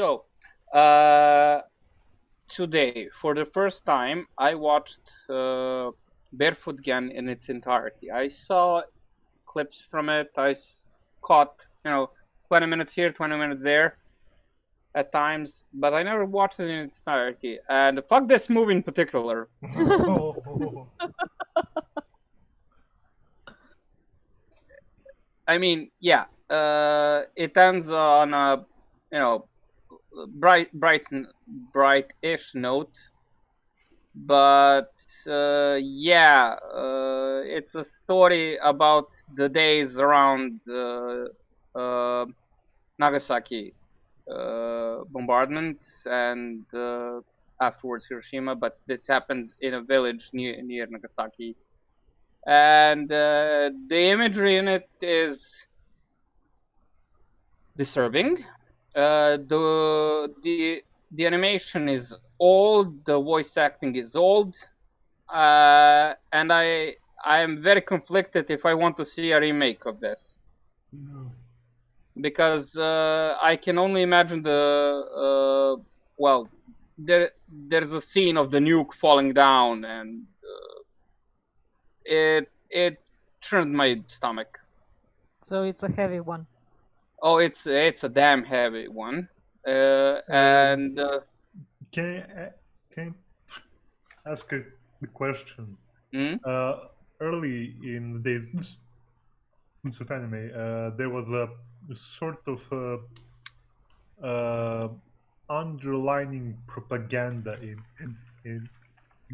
So, today, for the first time, I watched Barefoot Gen in its entirety. I saw clips from it. Caught, 20 minutes here, 20 minutes there at times, but I never watched it in its entirety. And fuck this movie in particular. I mean, yeah, it ends on a, bright-ish note, but yeah, it's a story about the days around Nagasaki bombardment and afterwards Hiroshima, but this happens in a village near Nagasaki, and the imagery in it is disturbing. The animation is old, the voice acting is old, and I am very conflicted if I want to see a remake of this. No. Because I can only imagine there's a scene of the nuke falling down, and it turned my stomach. So it's a heavy one. Oh, it's a damn heavy one, and can I ask a question? Early in the days of anime, there was a sort of underlining propaganda in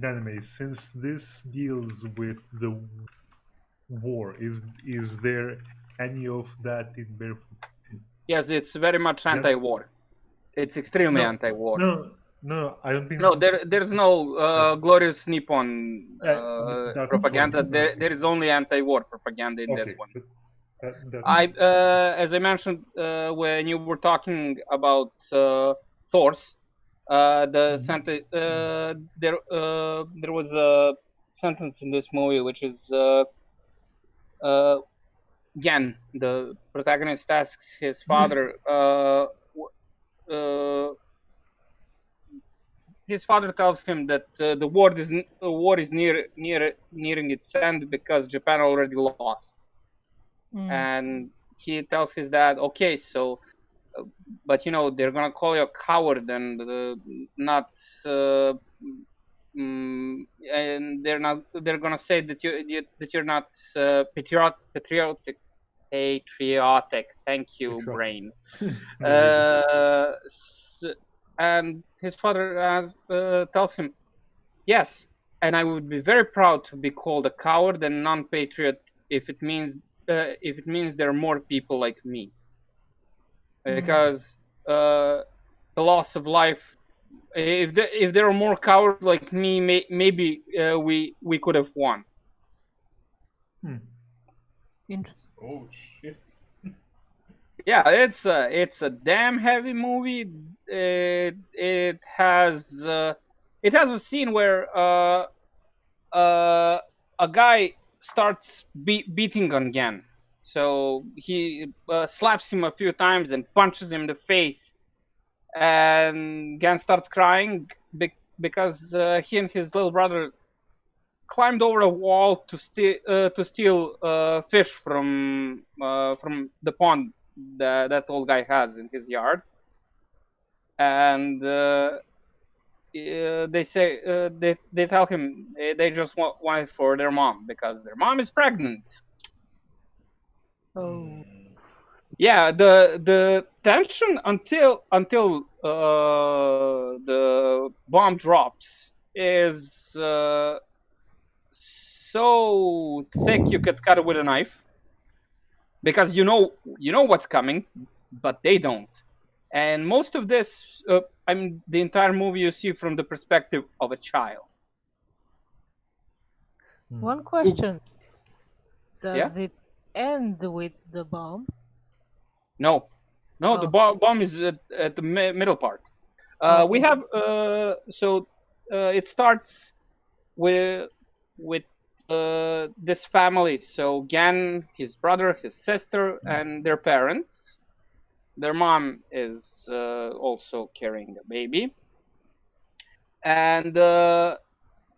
anime. Since this deals with the war, is there any of that in Barefoot? Yes, it's very much anti-war. It's extremely anti-war. No, I don't mean. No, there's no glorious Nippon propaganda. There is only anti-war propaganda in this one. As I mentioned when you were talking about Thor's, there was a sentence in this movie which is again, the protagonist asks his father. His father tells him that the war is nearing its end because Japan already lost. And he tells his dad, "Okay, so, but they're gonna call you a coward and and they're gonna say that you're not patriotic. Thank you, brain." And his father tells him, "Yes, and I would be very proud to be called a coward and non-patriot if it means there are more people like me, because the loss of life. If there are more cowards like me, maybe we could have won." Interesting. Oh shit. Yeah, it's a damn heavy movie. It has a scene where a guy starts beating on Gen. So he slaps him a few times and punches him in the face, and Gen starts crying because he and his little brother climbed over a wall to steal fish from the pond that old guy has in his yard, and they say they tell him they just want it for their mom because their mom is pregnant. Oh. Yeah, the tension until the bomb drops is so thick you could cut it with a knife, because you know what's coming, but they don't. And most of this, the entire movie you see from the perspective of a child. One question: does it end with the bomb? No, the bomb is at the middle part. We have it starts with this family. So Gan, his brother, his sister, and their parents. their mom is also carrying a baby, and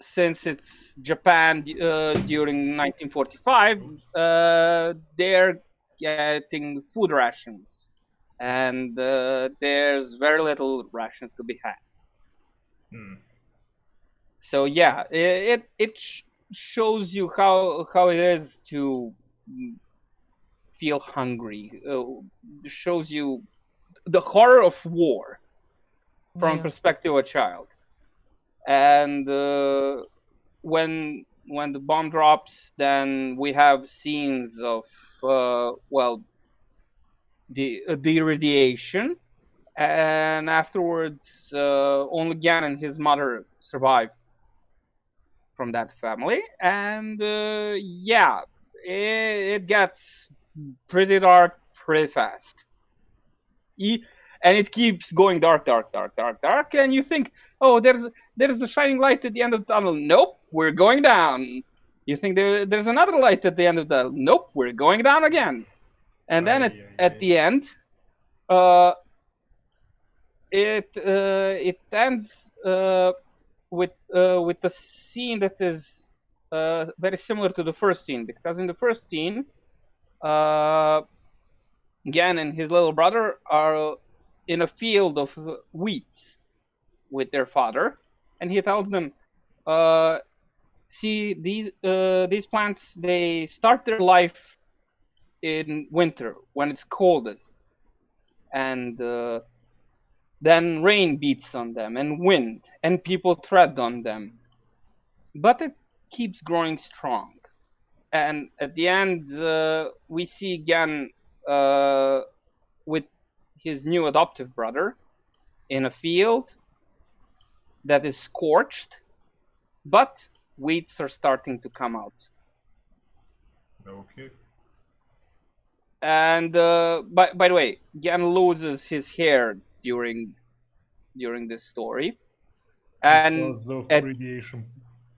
since it's Japan during 1945, they're getting food rations, and there's very little rations to be had. So yeah, it shows you how it is to feel hungry. It shows you the horror of war from Yeah. perspective of a child. And when the bomb drops, then we have scenes of the radiation, and afterwards only Gan and his mother survive from that family, and yeah, it gets pretty dark pretty fast. And it keeps going dark, and you think, oh, there's a shining light at the end of the tunnel. Nope, we're going down. You think there's another light at the end of the tunnel. Nope, we're going down again. And then at the end, it ends with a scene that is very similar to the first scene, because in the first scene, Gan and his little brother are in a field of wheat with their father, and he tells them, "See, these plants, they start their life in winter when it's coldest, and then rain beats on them, and wind, and people tread on them, but it keeps growing strong." And at the end, we see Gan with his new adoptive brother in a field that is scorched, but weeds are starting to come out. Okay. And by the way, Gan loses his hair during this story, and Because of at, radiation.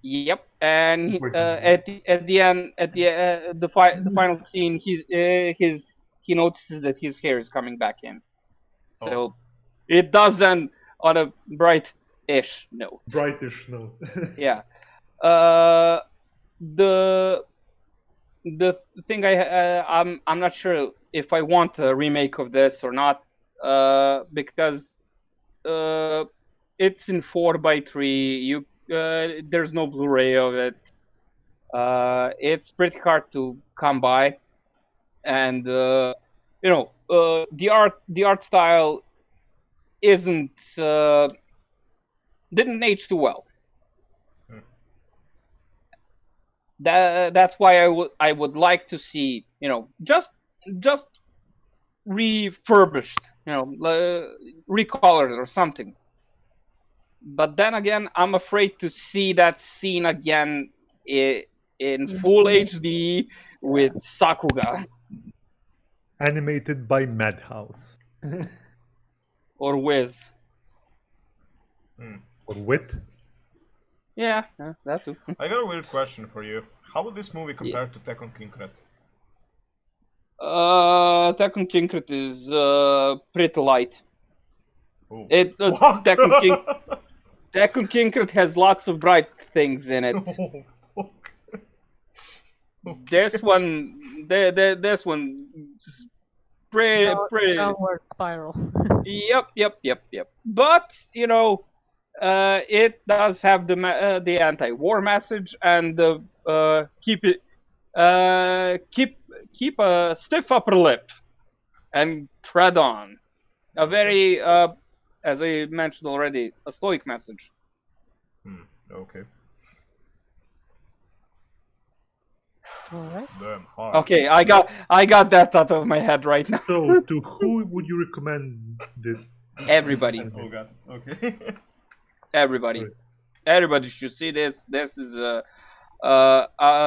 yep, and at the end, at the final scene, he notices that his hair is coming back in. So it does end on a bright-ish note. Brightish note. Yeah. The thing I'm not sure if I want a remake of this or not, because it's in 4:3. There's no Blu-ray of it. It's pretty hard to come by, and the art style didn't age too well. That's why I would like to see, just refurbished, recolored or something. But then again, I'm afraid to see that scene again in full HD with Sakuga Animated by Madhouse. or Wiz. Or Wit. Yeah, that too. I got a weird question for you. How would this movie compare to Tekken Kinkret? Tekken Kinkret is pretty light. Oh, Tekken Kinkret has lots of bright things in it. Oh, fuck. This one, this one, pretty. Downward spiral. Yep. But it does have the anti-war message, and keep a stiff upper lip and tread on. A very, as I mentioned already, a stoic message. Okay. Alright. Damn hard. Okay, I got that out of my head right now. So, to who would you recommend the Everybody. Oh god. Okay. Everybody should see this. This is a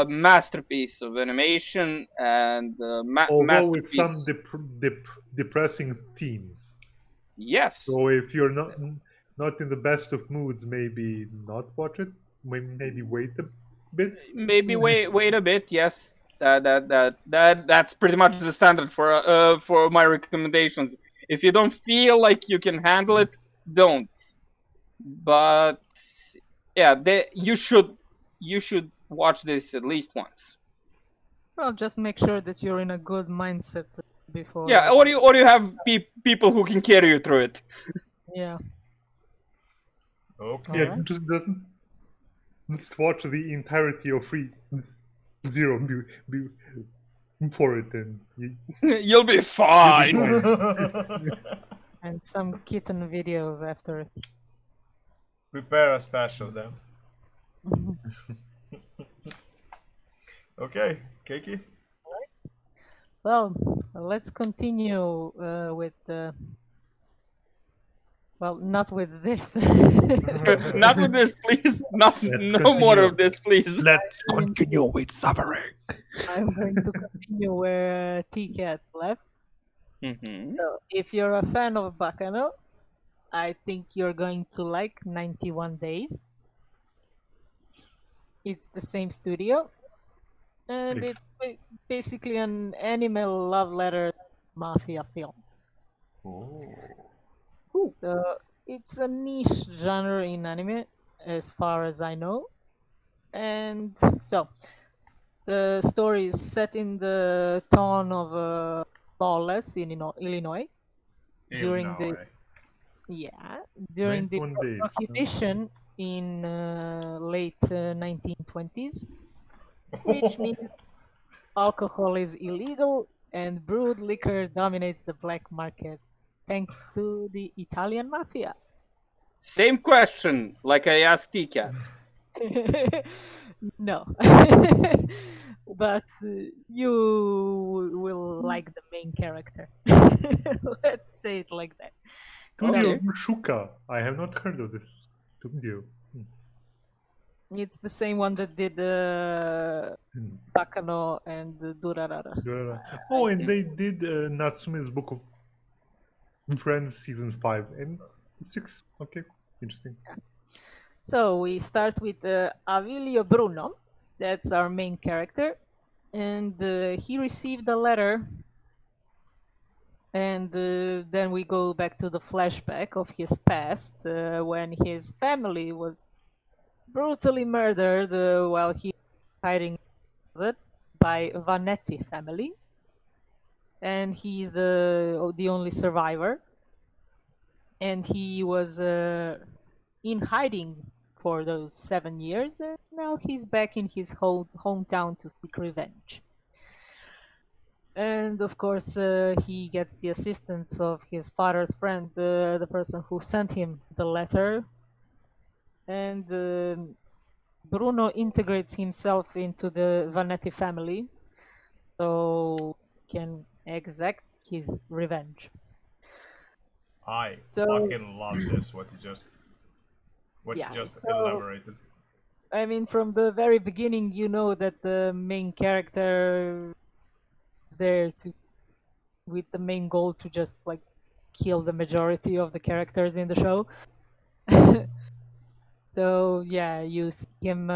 masterpiece of animation, and although with some depressing themes. Yes. So if you're not in the best of moods, maybe not watch it. Maybe wait a bit. Maybe wait a bit. Yes, that's pretty much the standard for my recommendations. If you don't feel like you can handle it, don't. But yeah, you should watch this at least once. Well, just make sure that you're in a good mindset before. Yeah, or you have people who can carry you through it. Yeah. Okay. Yeah, Alright. just watch the entirety of Zero for it, and You'll be fine. And some kitten videos after it. Prepare a stash of them. Okay, Keiki. Well, let's continue with well, not with this. Not with this, please. Let's No more continue. of this, please. Let's continue with suffering. I'm going to continue where T-Cat left. Mm-hmm. So, if you're a fan of Bakano, I think you're going to like 91 Days. It's the same studio, and Nice. it's basically an anime love letter mafia film. So it's a niche genre in anime, as far as I know. And so the story is set in the town of Lawless in Illinois during the during the 91 days. prohibition in late 1920s, which means alcohol is illegal and brewed liquor dominates the black market thanks to the Italian mafia. Same question, like I asked T-Cat. No. But you will like the main character. Let's say it like that. Studio Shuka. I have not heard of this studio. It's the same one that did Bakano and Durarara. Oh, and they did Natsume's Book of Friends season 5 and 6. Okay, interesting. So we start with Avilio Bruno. That's our main character. And he received a letter. And then we go back to the flashback of his past when his family was brutally murdered while he was hiding in the closet by Vanetti family. And he's the only survivor. And he was in hiding for those 7 years, and now he's back in his hometown to seek revenge. And of course, he gets the assistance of his father's friend, the person who sent him the letter. And Bruno integrates himself into the Vanetti family, so he can exact his revenge. I fucking love this. What you just elaborated. I mean, from the very beginning, you know that the main character is there with the main goal to just like kill the majority of the characters in the show. So yeah, you see him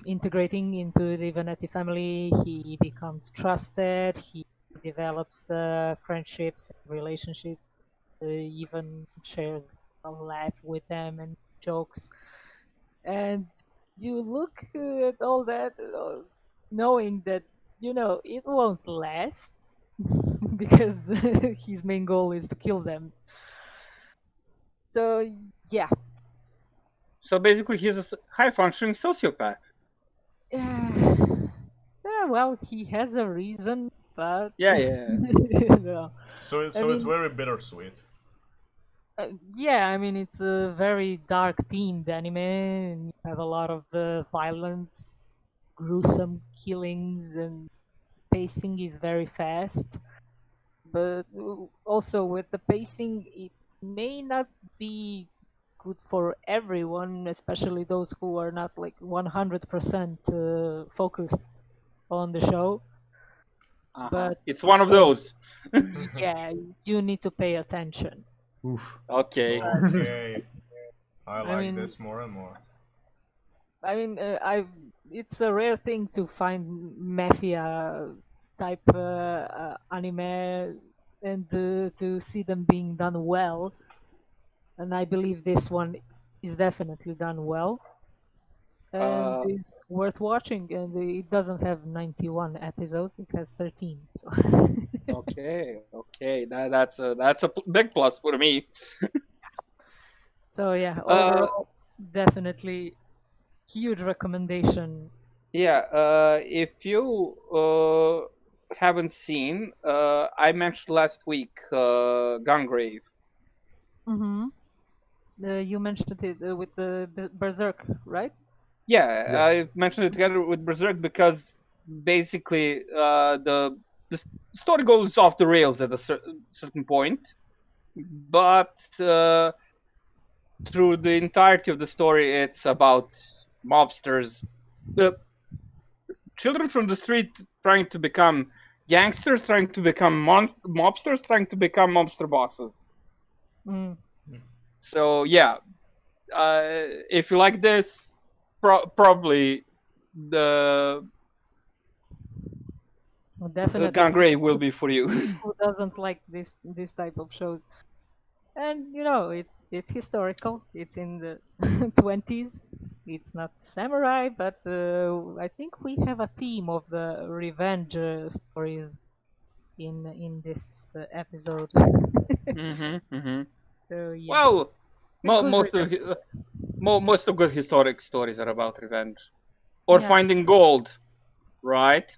integrating into the Vanetti family. He becomes trusted. He develops friendships and relationships. Even shares a laugh with them and jokes. And you look at all that knowing that, you know, it won't last because his main goal is to kill them. So, yeah. So basically, he's a high-functioning sociopath. Yeah, well, he has a reason, but... Yeah. No. So it's very bittersweet. Yeah, I mean, it's a very dark themed anime, and you have a lot of violence, gruesome killings, and pacing is very fast. But also with the pacing, it may not be good for everyone, especially those who are not like 100% focused on the show. But it's one of those. Yeah, you need to pay attention. Oof. Okay. I like this more and more. I mean, it's a rare thing to find mafia type anime and to see them being done well. And I believe this one is definitely done well and Uh, is worth watching. And it doesn't have 91 episodes; it has 13. So, okay, that's a big plus for me. so yeah, Uh, overall, definitely huge recommendation. yeah, if you haven't seen, I mentioned last week Gungrave. Mm-hmm. You mentioned it with the Berserk, right? Yeah, Yeah. I mentioned it together with Berserk because basically the story goes off the rails at a certain point, but through the entirety of the story, it's about mobsters, uh, children from the street trying to become gangsters, trying to become mobsters, trying to become mobster bosses. Mm, So yeah, if you like this, probably the definitely. Gungrave will be for you. Who doesn't like this type of shows? And you know, it's historical. It's in the 20s. It's not samurai, but I think we have a theme of the revenge stories in this episode. Mm-hmm. So yeah, Well, a good most of revenge story. most of good historic stories are about revenge or Yeah. finding gold, right?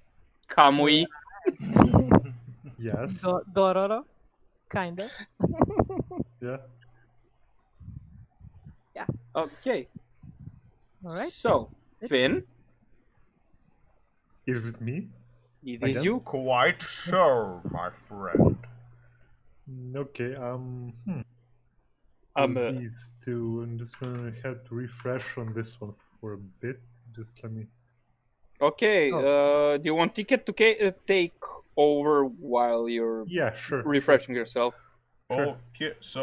Kamui. Yes. Dororo, kind of. Yeah. Yeah. Okay, All right. so That's it. Finn, Is it me? it is Again? you. Quite sure, my friend. Okay. Um, For these two, I'm just gonna have to refresh on this one for a bit. Just let me. Okay, Oh. do you want Ticket to take over while you're Yeah, sure. refreshing yourself? Sure. Okay, so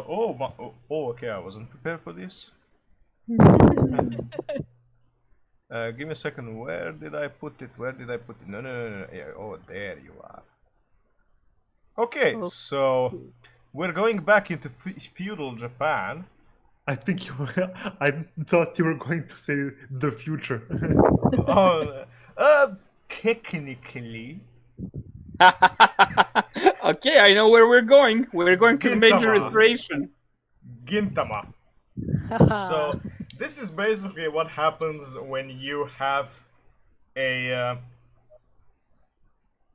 okay, I wasn't prepared for this. Give me a second. Where did I put it? Where did I put it? No. Yeah, oh, there you are. Okay, Okay. so we're going back into feudal Japan. I think you. I thought you were going to say the future. Oh, technically, Okay, I know where we're going. We're going to the Meiji Gintama. Restoration. Gintama. So this is basically what happens when you have a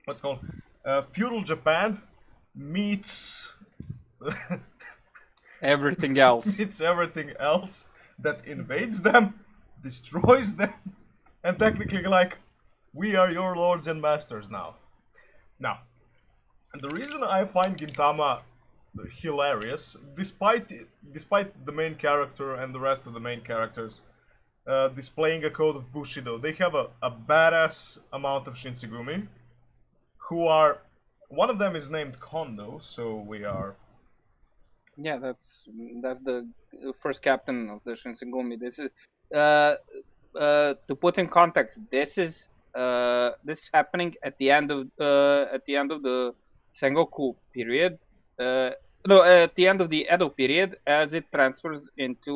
what's called feudal Japan meets Everything else. meets everything else that invades them, destroys them, and technically like we are your lords and masters now. Now, and the reason I find Gintama hilarious, despite the main character and the rest of the main characters displaying a code of Bushido, they have a badass amount of Shinsengumi, who are one of them is named Kondo, so we are Yeah, that's the first captain of the Shinsengumi. This is uh, to put in context. This is happening at the end of the Sengoku period. No, at the end of the Edo period, as it transfers into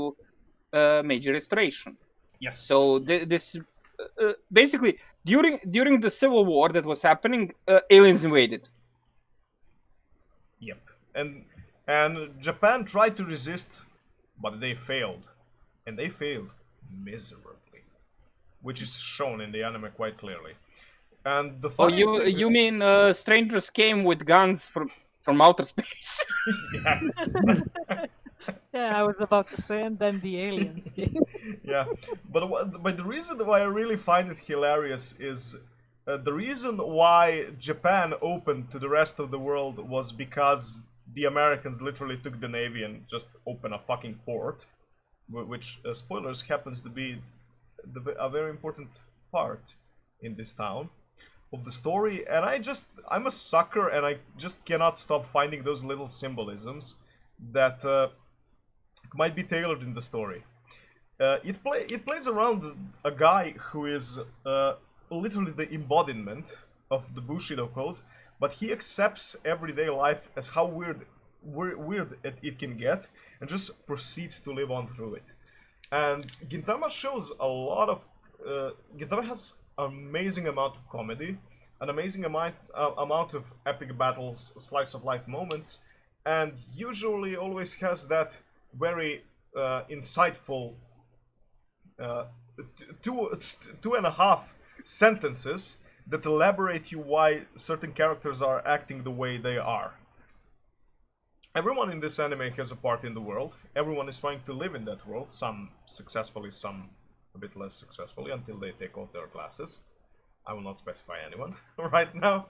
Meiji Restoration. yes. So this basically during the civil war that was happening, aliens invaded. Yep. And Japan tried to resist, but they failed. And they failed miserably. Which is shown in the anime quite clearly. And the Oh, funny thing you mean strangers came with guns from outer space? yes. Yeah, I was about to say, and then the aliens came. Yeah. But the reason why I really find it hilarious is the reason why Japan opened to the rest of the world was because the Americans literally took the Navy and just opened a fucking port, which, spoilers, happens to be a very important part in this town of the story. And I'm a sucker, and I just cannot stop finding those little symbolisms that might be tailored in the story. It plays around a guy who is literally the embodiment of the Bushido code, but he accepts everyday life as how weird it can get, and just proceeds to live on through it. And Gintama shows a lot of Gintama has amazing amount of comedy, an amazing amount of epic battles, slice of life moments, and usually always has that very insightful two and a half sentences that elaborate you why certain characters are acting the way they are. Everyone in this anime has a part in the world. Everyone is trying to live in that world, some successfully, some a bit less successfully, until they take off their glasses. I will not specify anyone right now.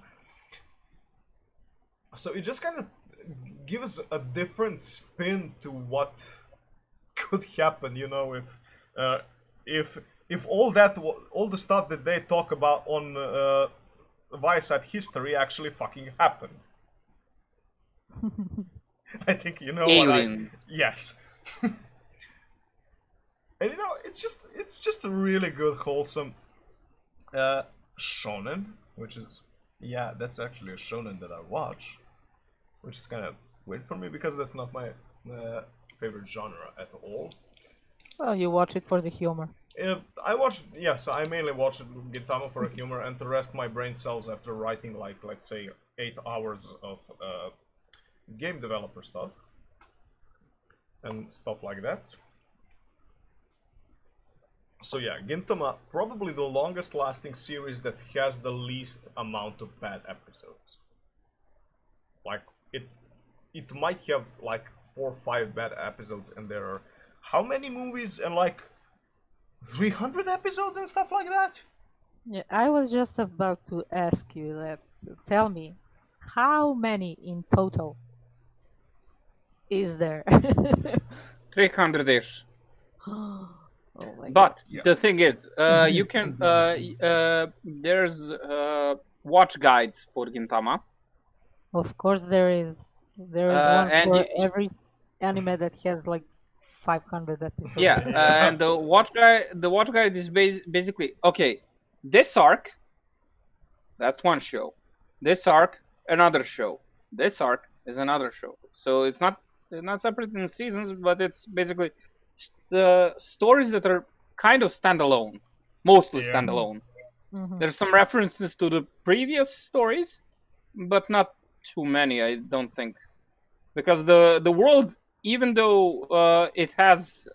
So it just kind of gives a different spin to what could happen, you know, if all the stuff that they talk about on Viasat history actually fucking happened. I think you know Aliens. Yes. And you know, it's just a really good, wholesome shonen, which is, yeah, that's actually a shonen that I watch, which is kind of weird for me because that's not my favorite genre at all. Well, you watch it for the humor. I mainly watch Gintama for humor, and to rest my brain cells after writing, like, let's say 8 hours of game developer stuff and stuff like that. So yeah, Gintama, probably the longest lasting series that has the least amount of bad episodes. Like, it might have like 4 or 5 bad episodes, and there are how many movies and like 300 episodes and stuff like that? Yeah, I was just about to ask you that. So tell me, how many in total is there? 300-ish. Oh my God. But Yeah. the thing is, you can there's watch guides for Gintama. Of course there is. There is one and for every anime that has like 500 episodes. Yeah, Yeah. and the watch guide is basically okay. This arc, that's one show. This arc, another show. This arc is another show. So it's not separate in seasons, but it's basically the stories that are kind of standalone, mostly Yeah. standalone. Mhm. There's some references to the previous stories, but not too many, I don't think, because the world, even though it has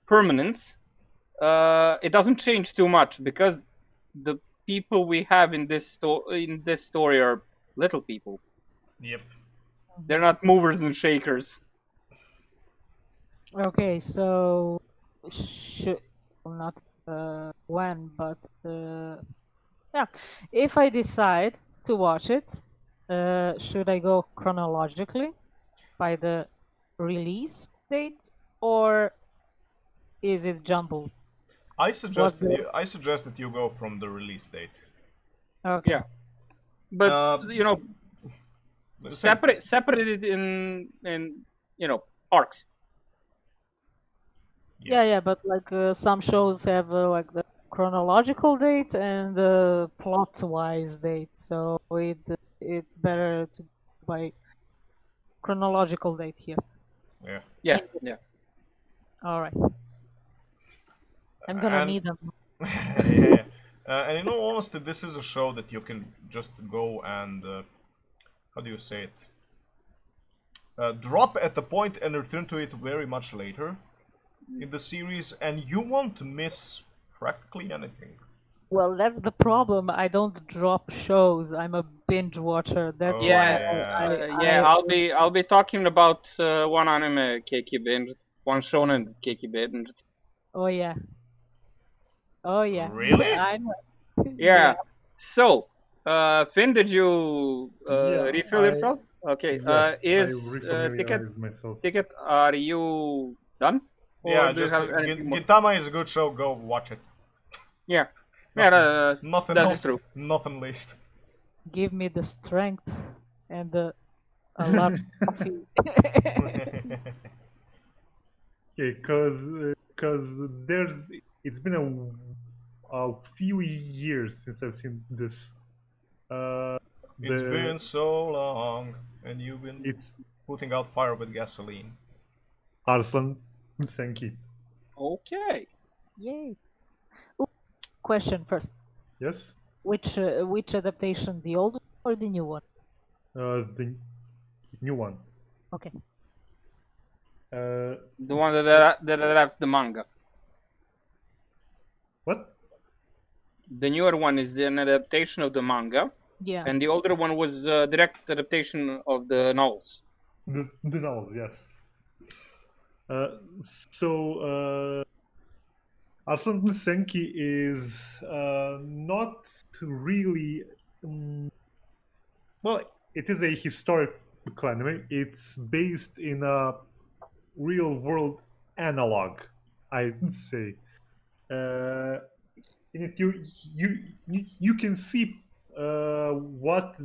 permanence, it doesn't change too much because the people we have in this story are little people. Yep. They're not movers and shakers. Okay, so not when, but yeah. If I decide to watch it, should I go chronologically by the release date, or is it jumbled? I suggest the- I suggest that you go from the release date. Okay. Yeah, but you know, Same. separate it in arcs. Yeah, but like some shows have like the chronological date and the plot-wise date, so it's better to by chronological date here. Yeah. Yeah. All right. I'm gonna And- need them. Yeah. And in all honesty, this is a show that you can just go and how do you say it? Drop at the point and return to it very much later in the series, and you won't miss practically anything. Well, that's the problem. I don't drop shows. I'm a binge watcher. That's Oh, why yeah. I I'll be talking about one anime Keiki binged, one shonen Keiki binged. Oh yeah. Oh yeah. Really? I know. Yeah. So, Finn, did you Yeah, refill yourself? Okay. Yes, Is I refamiliarized myself. Ticket? Are you done? Or Yeah, do you just have anything more? Gintama is a good show. Go watch it. Yeah. Yeah. Nothing that is else. true. Nothing least. Give me the strength and a lot of coffee. Okay, because it's been a few years since I've seen this. It's been so long, and you've been It's putting out fire with gasoline. Arslan Senki. Okay. Yay. Ooh, question first. Yes. Which adaptation, the old one or the new one? The new one. Okay. Uh, The one that left the manga. what? The newer one is an adaptation of the manga, Yeah. and the older one was a direct adaptation of the novels. The novel, yes. So Arslan Senki is not really. Well, it is a historical anime. It's based in a real world analog, I'd say. In it, you can see what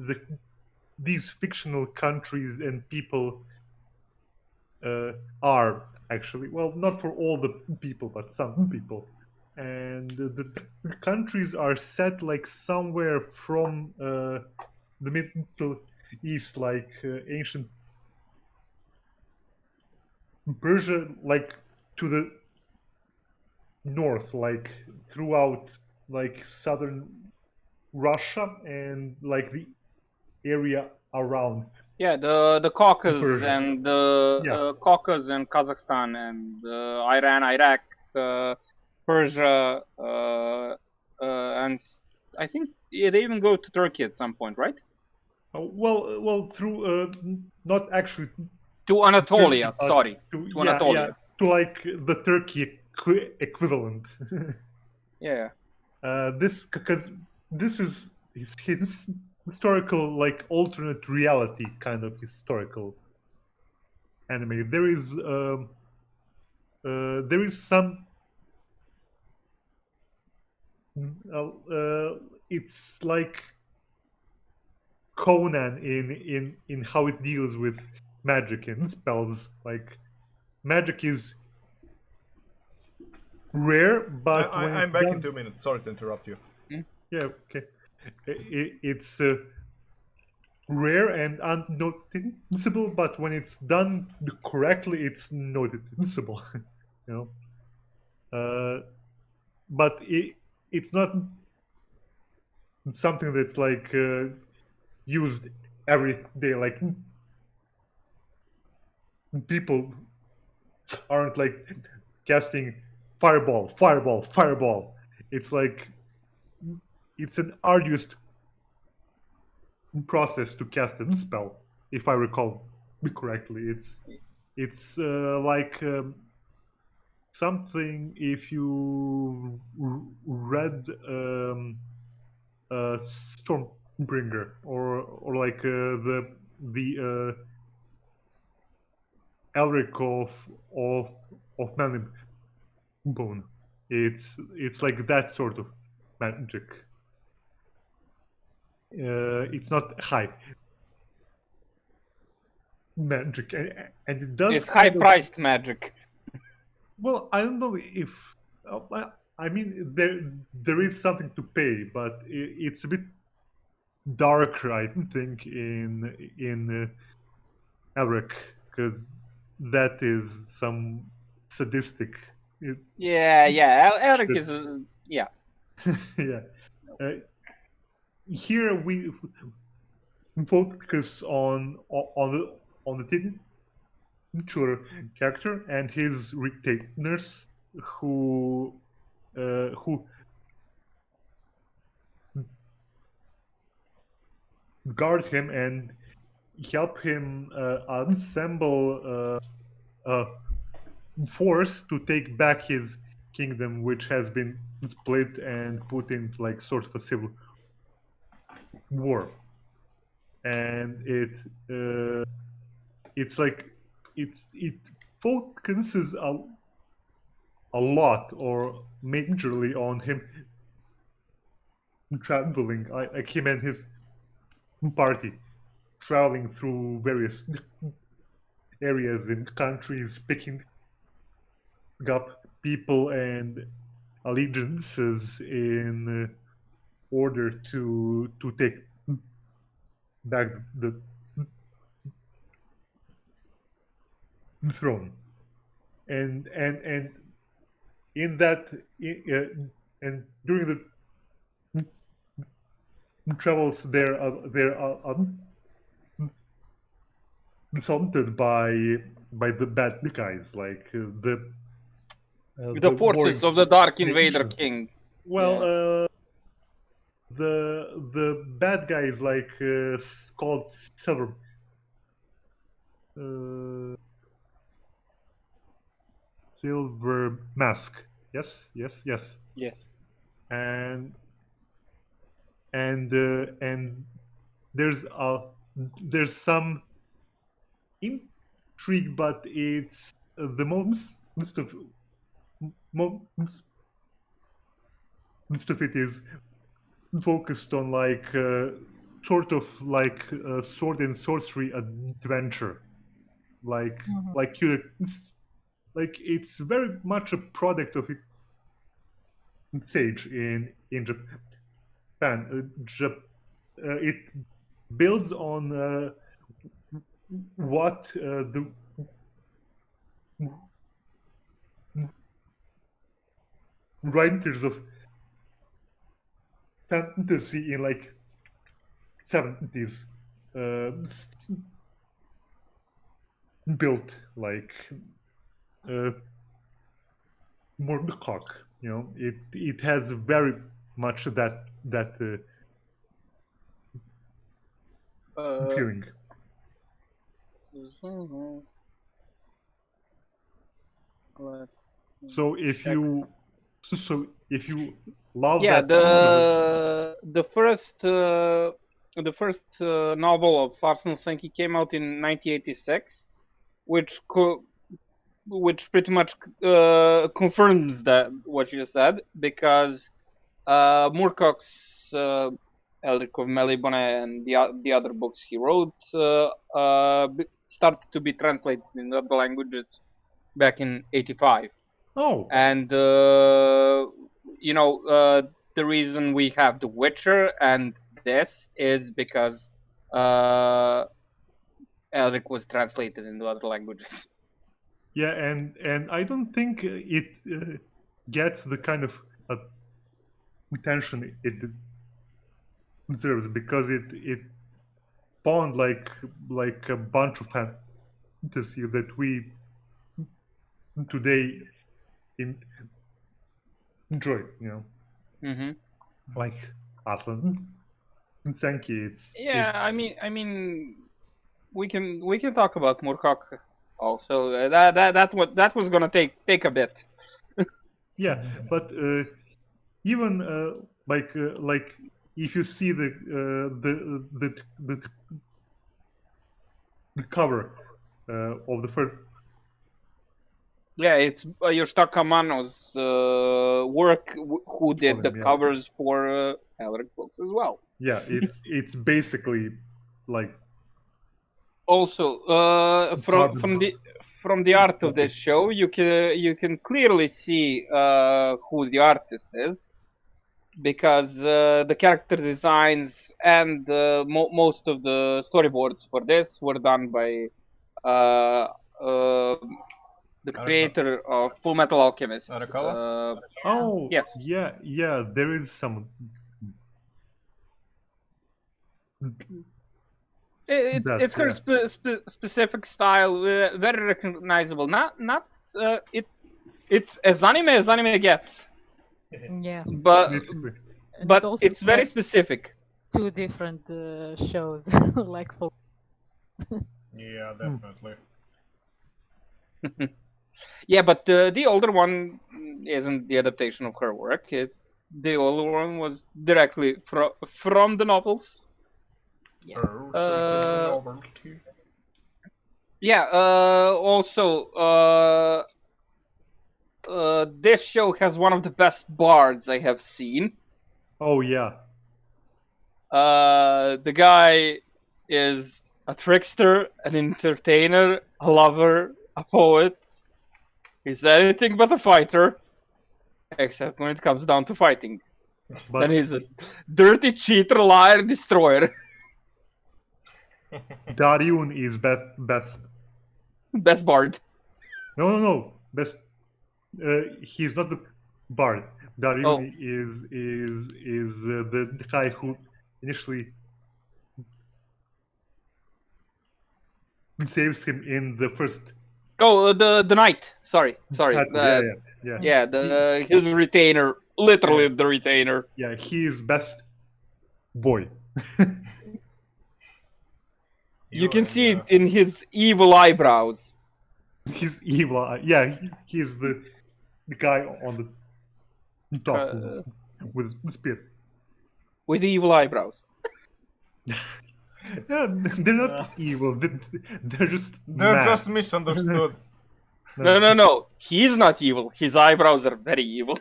these fictional countries and people are actually. Well, not for all the people, but some people. And the countries are set like somewhere from the Middle East, like ancient Persia, like to the north, like throughout like southern Russia and like the area around. Yeah, the Caucasus Persia. and the Yeah. Caucasus and Kazakhstan and Iran, Iraq, Persia, and I think they even go to Turkey at some point, right? Well, through not actually To Anatolia, Turkey, but sorry, to to Anatolia. to like the Turkey equivalent. Yeah. This because this is his historical, like alternate reality kind of historical anime. There is some. It's like Conan in how it deals with magic and spells. Like magic is rare, but when I'm it's back done, in 2 minutes. Sorry to interrupt you. yeah, okay. It's rare and unnoticeable, but when it's done correctly, it's noticeable. You know, but it's not something that's like used every day. Like people aren't like casting fireball, fireball, fireball. It's like it's an arduous process to cast a spell, if I recall correctly. It's like something if you read Stormbringer or like the Elric of Bone. It's like that sort of magic. It's not high magic, and it does. It's high-priced magic. Well, I don't know if I mean there is something to pay, but it's a bit darker, I think, in Elric, because that is some sadistic. Yeah, Eric is yeah. Yeah. Here we focus on the titular character and his retainers who guard him and help him assemble a force to take back his kingdom, which has been split and put into like sort of a civil war. And it's like it focuses a lot or majorly on him traveling, like him and his party traveling through various areas and countries, picking up people and allegiances in order to take back the throne, and in that and during the travels there are assaulted by the bad guys, like The forces of the Dark Invader nations. King. Well, the bad guy is like called Silver. Silver Mask. Yes. Yes. And there's some intrigue, but it's the most of it is focused on like sort of like sword and sorcery adventure, like it's very much a product of its age in Japan. It builds on what the writers of fantasy in like 70s built, like Mordecai. You know, it has very much that feeling. So if you love that, the first novel of Arsene Senki came out in 1986, which pretty much confirms that what you said, because Moorcock's Eldrick of Melibone and the other books he wrote started to be translated in other languages back in '85. Oh. And the reason we have The Witcher and this is because Eldrick was translated into other languages. Yeah, and I don't think it gets the kind of attention it deserves, because it spawned like a bunch of fantasy that we today enjoy, you know. Mm-hmm. Like Arsene Senki. I mean, we can talk about Moorcock also. That was gonna take a bit. Yeah, but even like if you see the cover of the first. Yeah, it's Yoshitaka Mano's work, who did the covers for Eldrick books as well. Yeah, it's basically like. Also, from the art of this show, you can clearly see who the artist is, because the character designs and most of the storyboards for this were done by the creator of Full Metal Alchemist. Oh, yes. Yeah, there is some. It's her specific style, very recognizable. It's as anime gets. Yeah. But it's very specific. Two different shows, like for. Yeah, definitely. Yeah, but the older one isn't the adaptation of her work. The older one was directly from the novels. Yeah. Also, this show has one of the best bards I have seen. Oh yeah. The guy is a trickster, an entertainer, a lover, a poet. He's anything but a fighter, except when it comes down to fighting. Then he's a dirty cheater, liar, destroyer. Daryun is best. Best bard. No. Best. He's not the bard. Daryun Oh. is the guy who initially saves him in the first. Oh, the knight. Sorry. Battle. Yeah. Yeah, his retainer. Literally the retainer. Yeah, he is best boy. You can see it in his evil eyebrows. He's evil. Yeah, he's the guy on the top with the spear. With evil eyebrows. Yeah, they're not evil. They're just They're mad. just misunderstood. No. He's not evil. His eyebrows are very evil.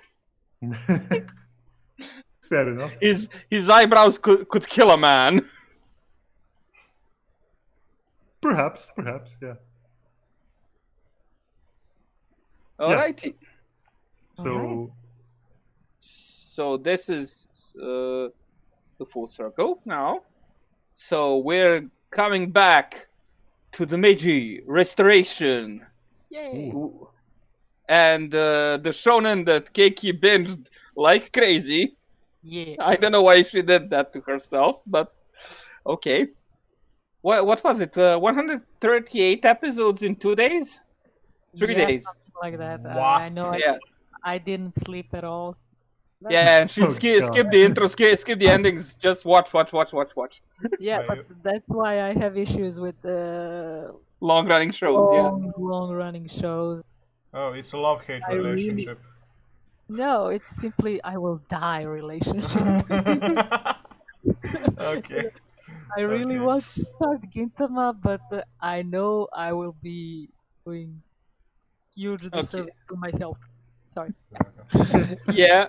Fair enough. His eyebrows could kill a man. Perhaps, yeah. Alrighty. So So this is the full circle now. So we're coming back to the Meiji Restoration. Yay! And the shonen that Keiki binged like crazy. Yes. I don't know why she did that to herself, but okay. What was it? 138 episodes in 2 days? 3 Yeah, days. something like that. What? I know Yeah. I didn't sleep at all. Yeah, and she Oh, skip God. the intro, skip the endings. Just watch. Yeah, but that's why I have issues with Long running shows. Yeah. long running shows. Oh, it's a love-hate I really- relationship. No, it's simply I will die relationship. Okay. I really Okay. want to start Gintama, but I know I will be doing huge disservice to my health. Sorry. Yeah.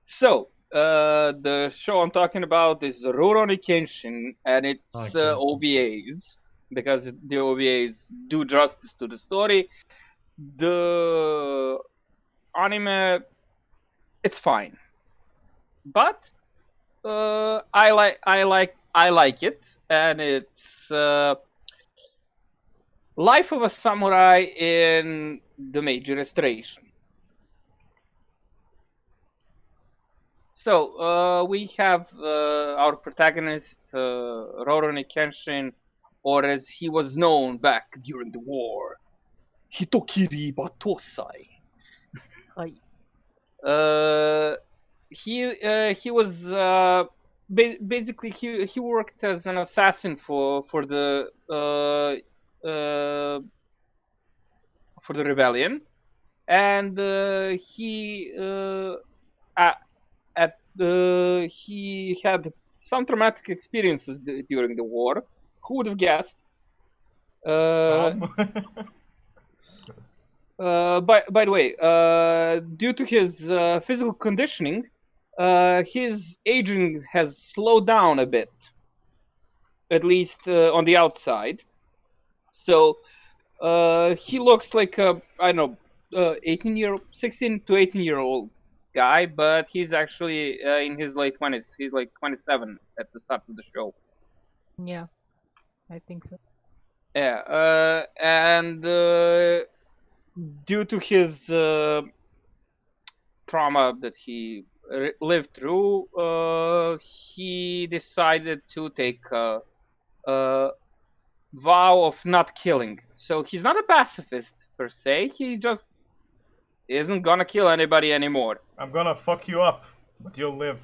So, the show I'm talking about is Rorney Kenshin, and it's Okay. OVAs, because the OVAs do justice to the story. The anime, it's fine, but I like it, and it's life of a samurai in the Meiji Restoration. So we have our protagonist, Rorney Kenshin, or as he was known back during the war, Hitokiri Batosai. Hi. He was basically he worked as an assassin for the rebellion, and he had some traumatic experiences during the war. Who would have guessed? Some. By the way, due to his physical conditioning, his aging has slowed down a bit, at least on the outside. So he looks like a, I don't know, 16 to 18-year-old guy, but he's actually in his late 20s. He's like 27 at the start of the show. Yeah, I think so. Yeah, and due to his trauma that he lived through, he decided to take a vow of not killing. So he's not a pacifist per se. He just isn't gonna kill anybody anymore. I'm gonna fuck you up, but you'll live.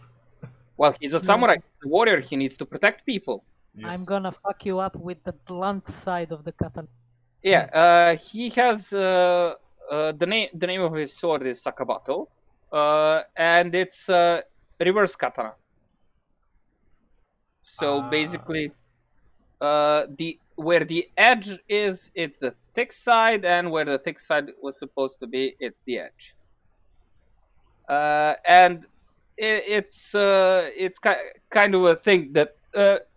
Well, he's a samurai, he's a warrior. He needs to protect people. Yes. I'm gonna fuck you up with the blunt side of the katana. Yeah, he has the name of his sword is Sakabato, and it's reverse katana. So basically, where the edge is, it's the thick side, and where the thick side was supposed to be, it's the edge. And it's kind of a thing that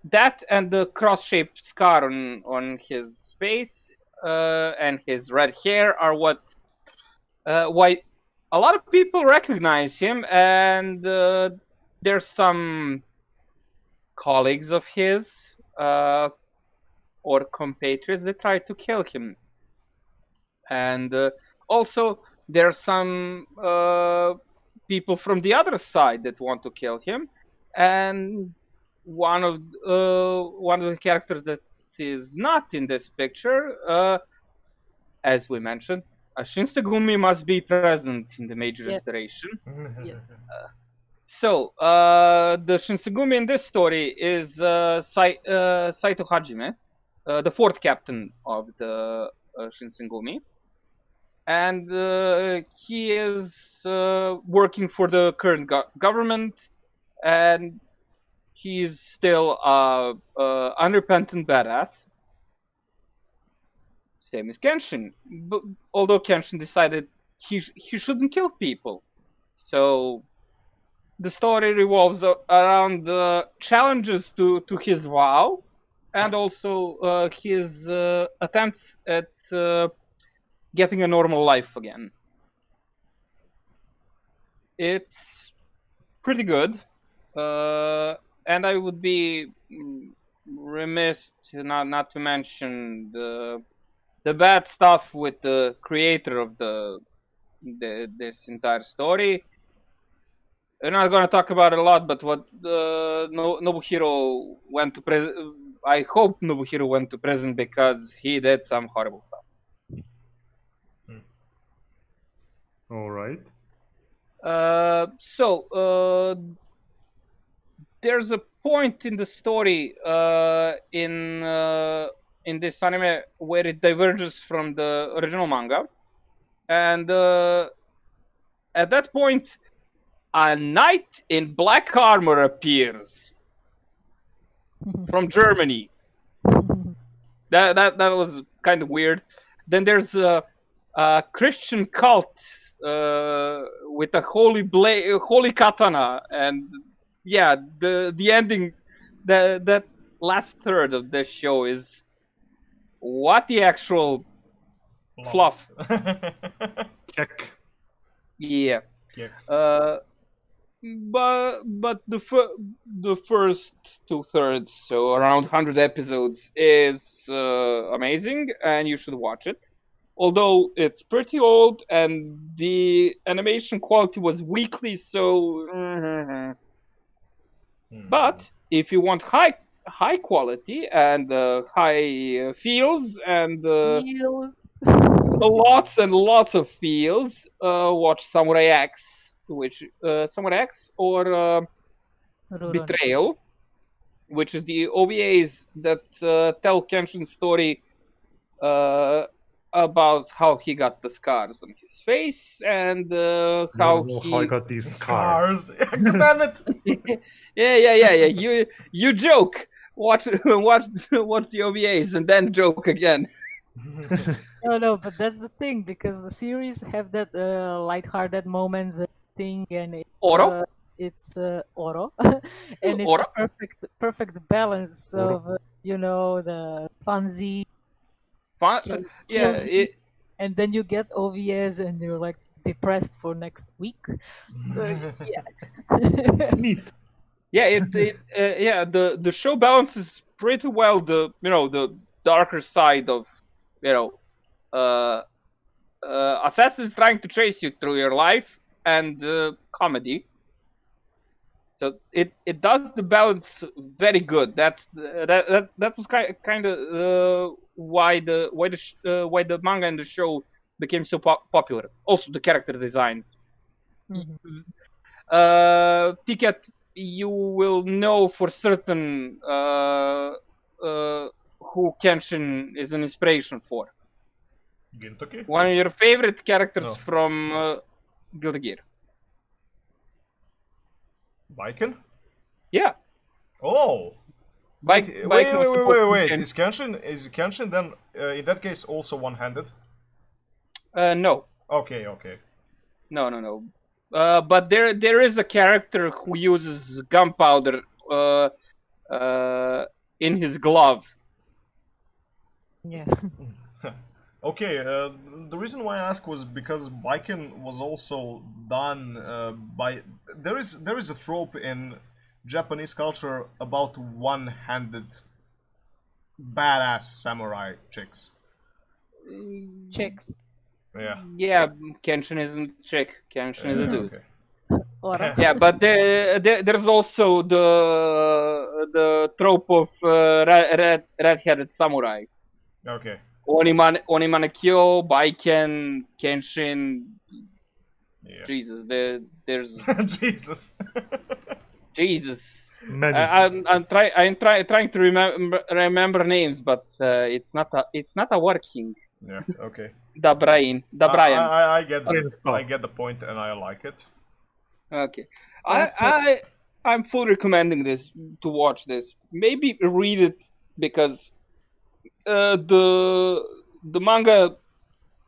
that and the cross-shaped scar on his face and his red hair are what why a lot of people recognize him, and there's some colleagues of his or compatriots that try to kill him. And also, there are some people from the other side that want to kill him, and one of the characters that is not in this picture, as we mentioned, Shinsengumi must be present in the Meiji Yes. Restoration. Yes. So, the Shinsengumi in this story is Saito Hajime, the fourth captain of the Shinsengumi. And he is working for the current government, and he's still unrepentant badass. Same as Kenshin, but although Kenshin decided he shouldn't kill people. So the story revolves around the challenges to his vow, and also his attempts at getting a normal life again. It's pretty good, and I would be remiss to not to mention the bad stuff with the creator of this entire story. We're not going to talk about it a lot, but what Nobuhiro went to prison. I hope Nobuhiro went to prison because he did some horrible stuff. All right. There's a point in the story in this anime where it diverges from the original manga, and at that point, a knight in black armor appears from Germany. That was kind of weird. Then there's a Christian cult with a holy katana, and yeah, the ending, that last third of this show is what the actual fluff. Check. Yeah. Kick. But the first 2/3, so around 100 episodes, is amazing, and you should watch it. Although it's pretty old and the animation quality was weakly, so. But if you want high quality and high feels and Feels. lots and lots of feels, watch Samurai X, Samurai X or Roroni. Betrayal, which is the OVAs that tell Kenshin's story about how he got the scars on his face and how I got these scars. Scars. Damn it. yeah. You joke. Watch the OVAs and then joke again. No, but that's the thing, because the series have that light-hearted moments thing, and Oro? it's Oro, and it's Oro? a perfect balance of the fancy, Fun, yeah. and then you get OVS and you're like depressed for next week. So yeah. Neat. Yeah, the show balances pretty well the darker side of assassins trying to chase you through your life and comedy. So it does the balance very good. That was kind of why the manga and the show became so popular. Also the character designs. Ticket, you will know for certain who Kenshin is an inspiration for. Gintoki? One of your favorite characters No. from Guilty Gear. Baiken? Yeah. Oh! Wait. Wait. Is Kenshin then, in that case, also one-handed? No. Okay. No. But there is a character who uses gunpowder in his glove. Yeah. Okay, the reason why I asked was because Baiken was also done by... There is a trope in Japanese culture about one-handed badass samurai chicks. Chicks. Yeah. Yeah, Kenshin isn't a chick. Kenshin is a dude. Okay. Ora. Yeah, but there's also the trope of red-headed samurai. Okay. Onimane Kyo, Baiken, Kenshin. Yeah. Jesus, there's Jesus. Jesus. Many. I'm trying to remember names, but it's not a working. Yeah. Okay. The Brian. I get Okay, the stop. I get the point, and I like it. Okay. Also- I'm fully recommending this to watch this. Maybe read it because the manga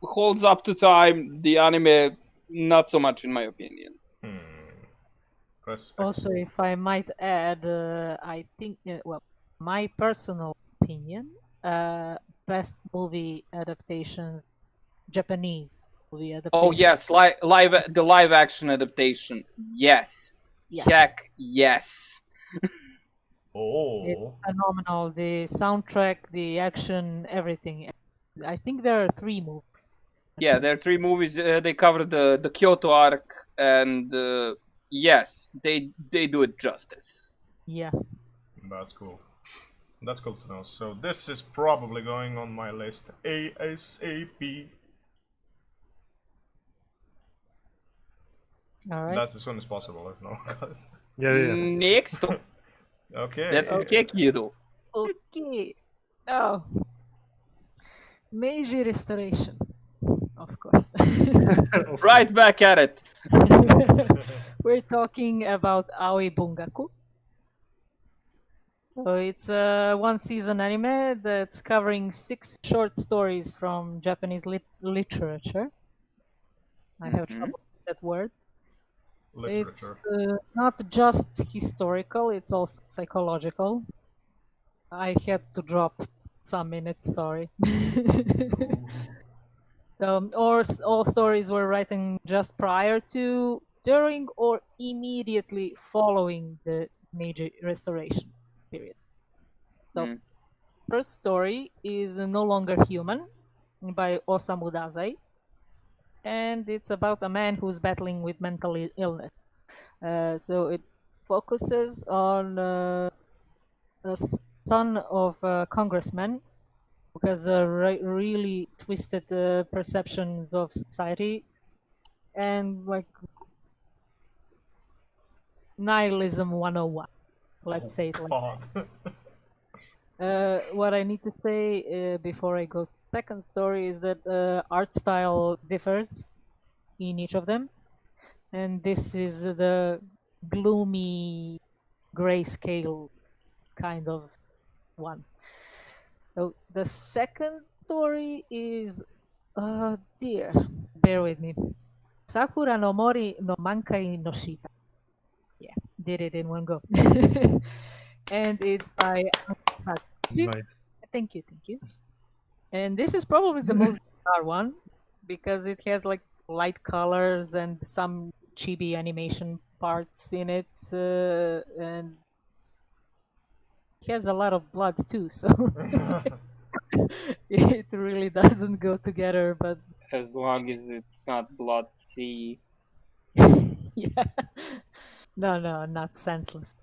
holds up to time. The anime not so much, in my opinion. Press X. Also, if I might add, I think, well, my personal opinion, best movie adaptations, Japanese movie adaptations. Oh yes, the live action adaptation. Yes. Yes. Heck yes. It's Oh. phenomenal. The soundtrack, the action, everything. I think there are 3 movies. Yeah, there are 3 movies. They cover the Kyoto arc, and yes, they do it justice. Yeah. That's cool. That's cool to know. So this is probably going on my list ASAP. All right. That's as soon as possible, if no. Yeah. Next, Okay. let's okay, Kyoto. Okay. Oh. Meiji Restoration. Of course. Right back at it. We're talking about Aoi Bungaku. So it's a 1-season anime that's covering 6 short stories from Japanese literature. I have trouble with that word. It's Literature. not just historical, it's also psychological. I had to drop some minutes, sorry. So, all stories were written just prior to, during, or immediately following the Meiji Restoration period. So, first story is No Longer Human by Osamu Dazai, and it's about a man who's battling with mental illness. So it focuses on a son of a congressman who has really twisted perceptions of society and like nihilism 101. Let's say it like that. God. What I need to say before I go to the second story is that art style differs in each of them, and this is the gloomy grayscale kind of one. So the second story is, oh dear, bear with me. Sakura no Mori no Mankai no Shita. Yeah, did it in one go. And it's by Nice. Thank you. And this is probably the most bizarre one because it has like light colors and some chibi animation parts in it, and it has a lot of blood too, so it really doesn't go together, but As long as it's not blood sea. yeah. No, not senseless.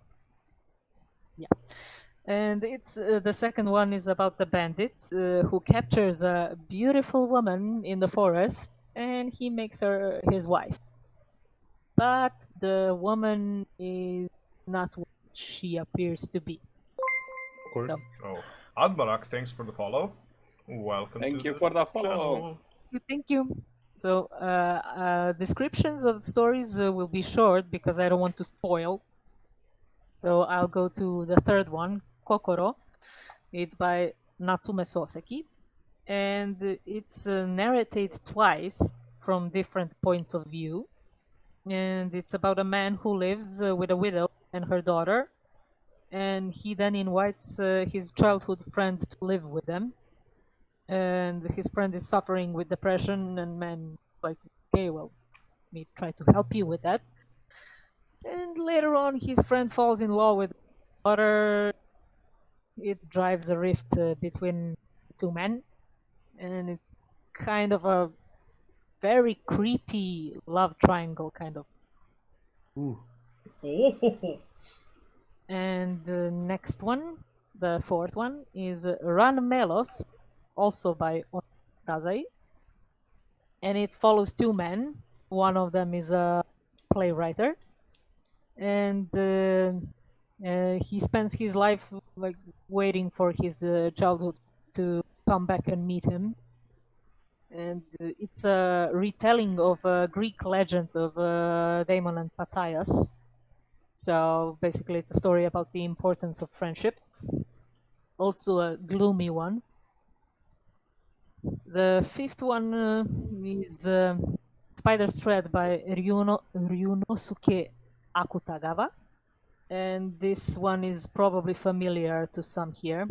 Yeah. And it's the second one is about the bandit who captures a beautiful woman in the forest and he makes her his wife. But the woman is not what she appears to be. Of course. So, Oh, Admarak, thanks for the follow. Welcome. Thank to you for the follow. channel. thank you. So, descriptions of the stories will be short because I don't want to spoil. So I'll go to the third one, Kokoro. It's by Natsume Soseki, and it's narrated twice from different points of view. And it's about a man who lives with a widow and her daughter, and he then invites his childhood friend to live with them. And his friend is suffering with depression, and man, like, okay, well, let me try to help you with that. And later on, his friend falls in love with daughter. it drives a rift between two men, and it's kind of a very creepy love triangle kind of. Ooh. Oh. And the next one, the fourth one, is Ran Melos, also by Tazai, and it follows two men. One of them is a playwright, and he spends his life like waiting for his childhood to come back and meet him. And it's a retelling of a Greek legend of Damon and Pythias. So basically, it's a story about the importance of friendship. Also a gloomy one. The fifth one is Spider's Thread by Ryunosuke Akutagawa. And this one is probably familiar to some here.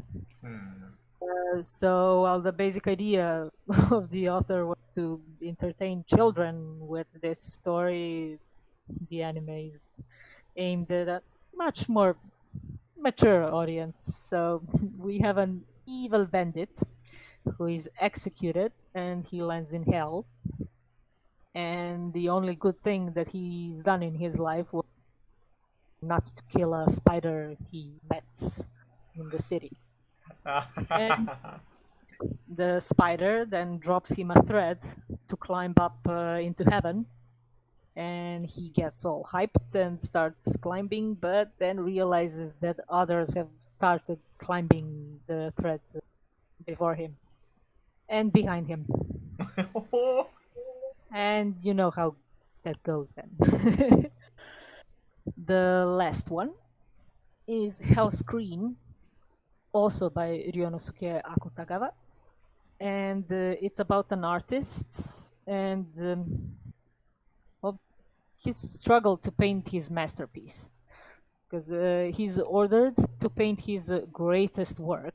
So the basic idea of the author was to entertain children with this story. The anime is aimed at a much more mature audience. So we have an evil bandit who is executed and he lands in hell. And the only good thing that he's done in his life was not to kill a spider he met in the city. And the spider then drops him a thread to climb up into heaven, and he gets all hyped and starts climbing, but then realizes that others have started climbing the thread before him and behind him. And you know how that goes then. The last one is Hell Screen, also by Ryunosuke Akutagawa, and it's about an artist and his struggle to paint his masterpiece, because he's ordered to paint his greatest work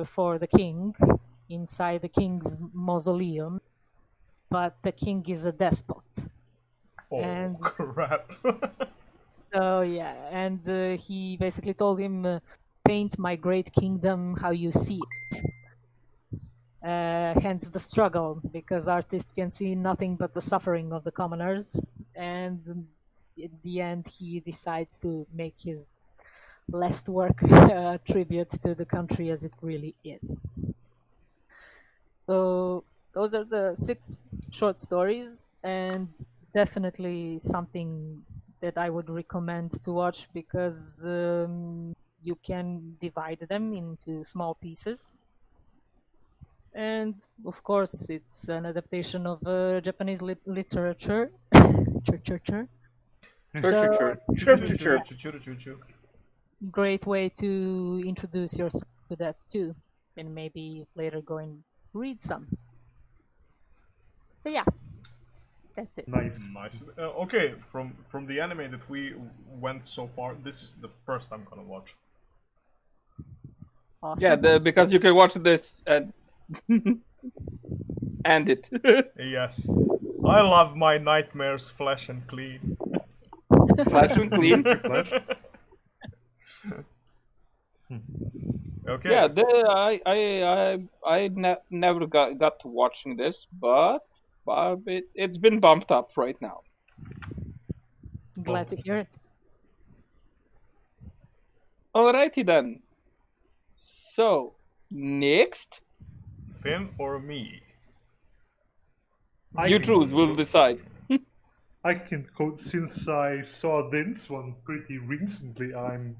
for the king inside the king's mausoleum, but the king is a despot. Oh, crap. So yeah, and he basically told him, paint my great kingdom how you see it. Hence the struggle, because artists can see nothing but the suffering of the commoners, and at the end he decides to make his last work a tribute to the country as it really is. So those are the 6 short stories, and definitely something that I would recommend to watch, because you can divide them into small pieces. And of course, it's an adaptation of Japanese literature. Great way to introduce yourself to that too, and maybe later go and read some. So yeah, that's it. Nice. Okay, from the anime that we went so far, this is the first I'm gonna watch. Awesome. Yeah, because you can watch this and end it. Yes. I love my nightmares flesh and clean. Flash and clean. Flash. Okay. Yeah, never got to watching this, but it's been bumped up right now. Glad to hear it. Alrighty then. So, next, Finn or me? you choose, we'll decide. I can quote, since I saw this one pretty recently, I'm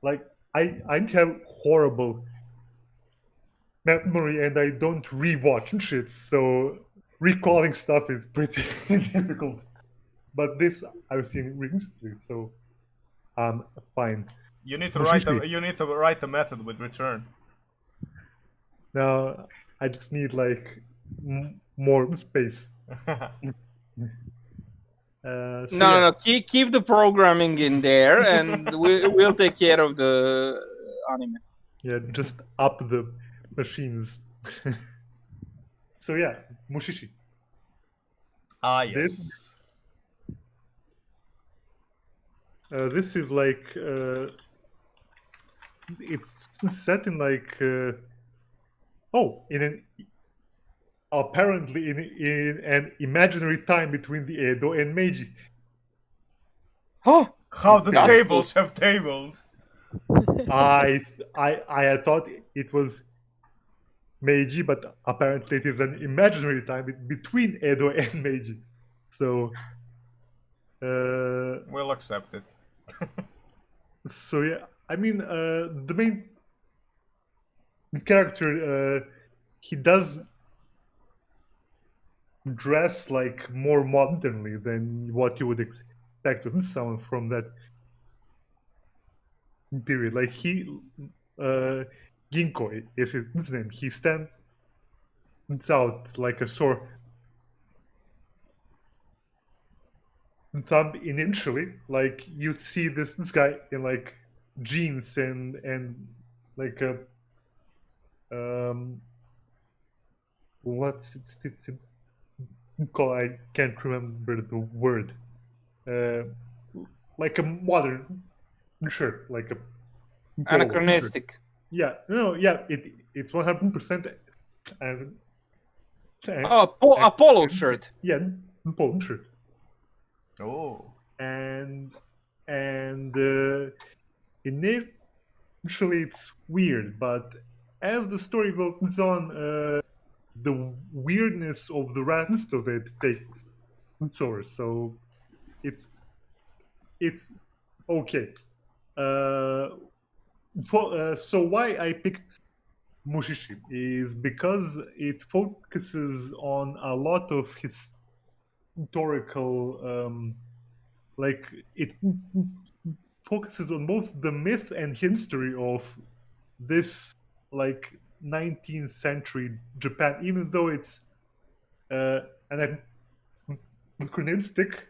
like, I have horrible memory and I don't rewatch shit, so recalling stuff is pretty difficult. But this I've seen recently, so I'm fine. You need to Mushishi. write a method with return. Now I just need like more space. So No, keep the programming in there, and we'll take care of the anime. Yeah, just up the machines. So yeah, Mushishi. Ah, yes. This is like it's set in like in an apparently in an imaginary time between the Edo and Meiji. Oh, How the That's tables have tabled. I had thought it was Meiji, but apparently it is an imaginary time between Edo and Meiji. So, We'll accept it. so yeah, I mean, the main character, he does dress like more modernly than what you would expect of someone from that period. Like Ginko is his name. He stands out like a sore thumb initially. Like you'd see this guy in like jeans and like a what's it's called? I can't remember the word. Like a modern shirt, like a polo shirt. anachronistic. Yeah, no, yeah, it's 100%. A polo shirt. Yeah, polo shirt. Oh. And initially it's weird, but as the story goes on, the weirdness of the rest of it takes over. So it's okay. So why I picked Mushishi is because it focuses on a lot of historical, like it focuses on both the myth and history of this like 19th century Japan, even though it's anachronistic.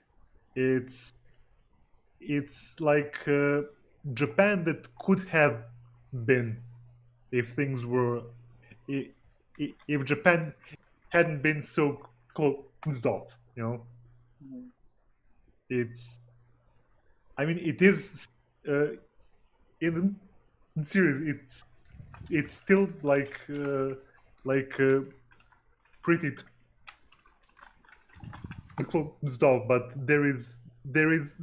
It's like Japan that could have been if things were if Japan hadn't been so closed off, you know. It's, I mean, it is in the series. It's still like pretty closed off, but there is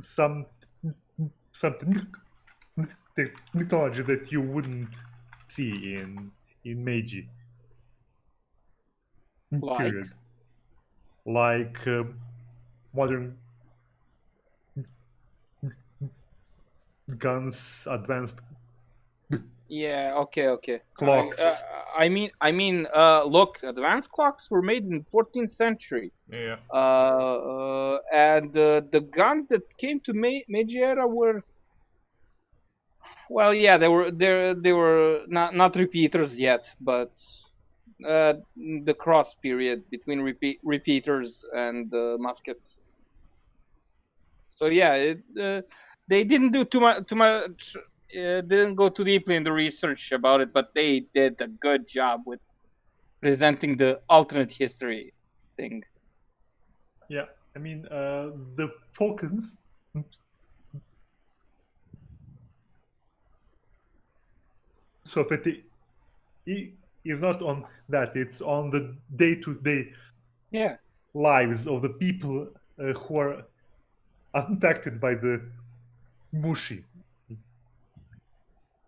some technology that you wouldn't see in Meiji. Period. Like modern guns, advanced Yeah. Okay. clocks. I mean, look, advanced clocks were made in 14th century. Yeah. And the guns that came to Meiji era were, well, yeah, they were not repeaters yet, but the cross period between repeaters and muskets. So yeah, they didn't do too much. Didn't go too deeply in the research about it, but they did a good job with presenting the alternate history thing. Yeah, I mean, the focus so it is not on that. It's on the day-to-day Yeah. lives of the people who are affected by the mushi.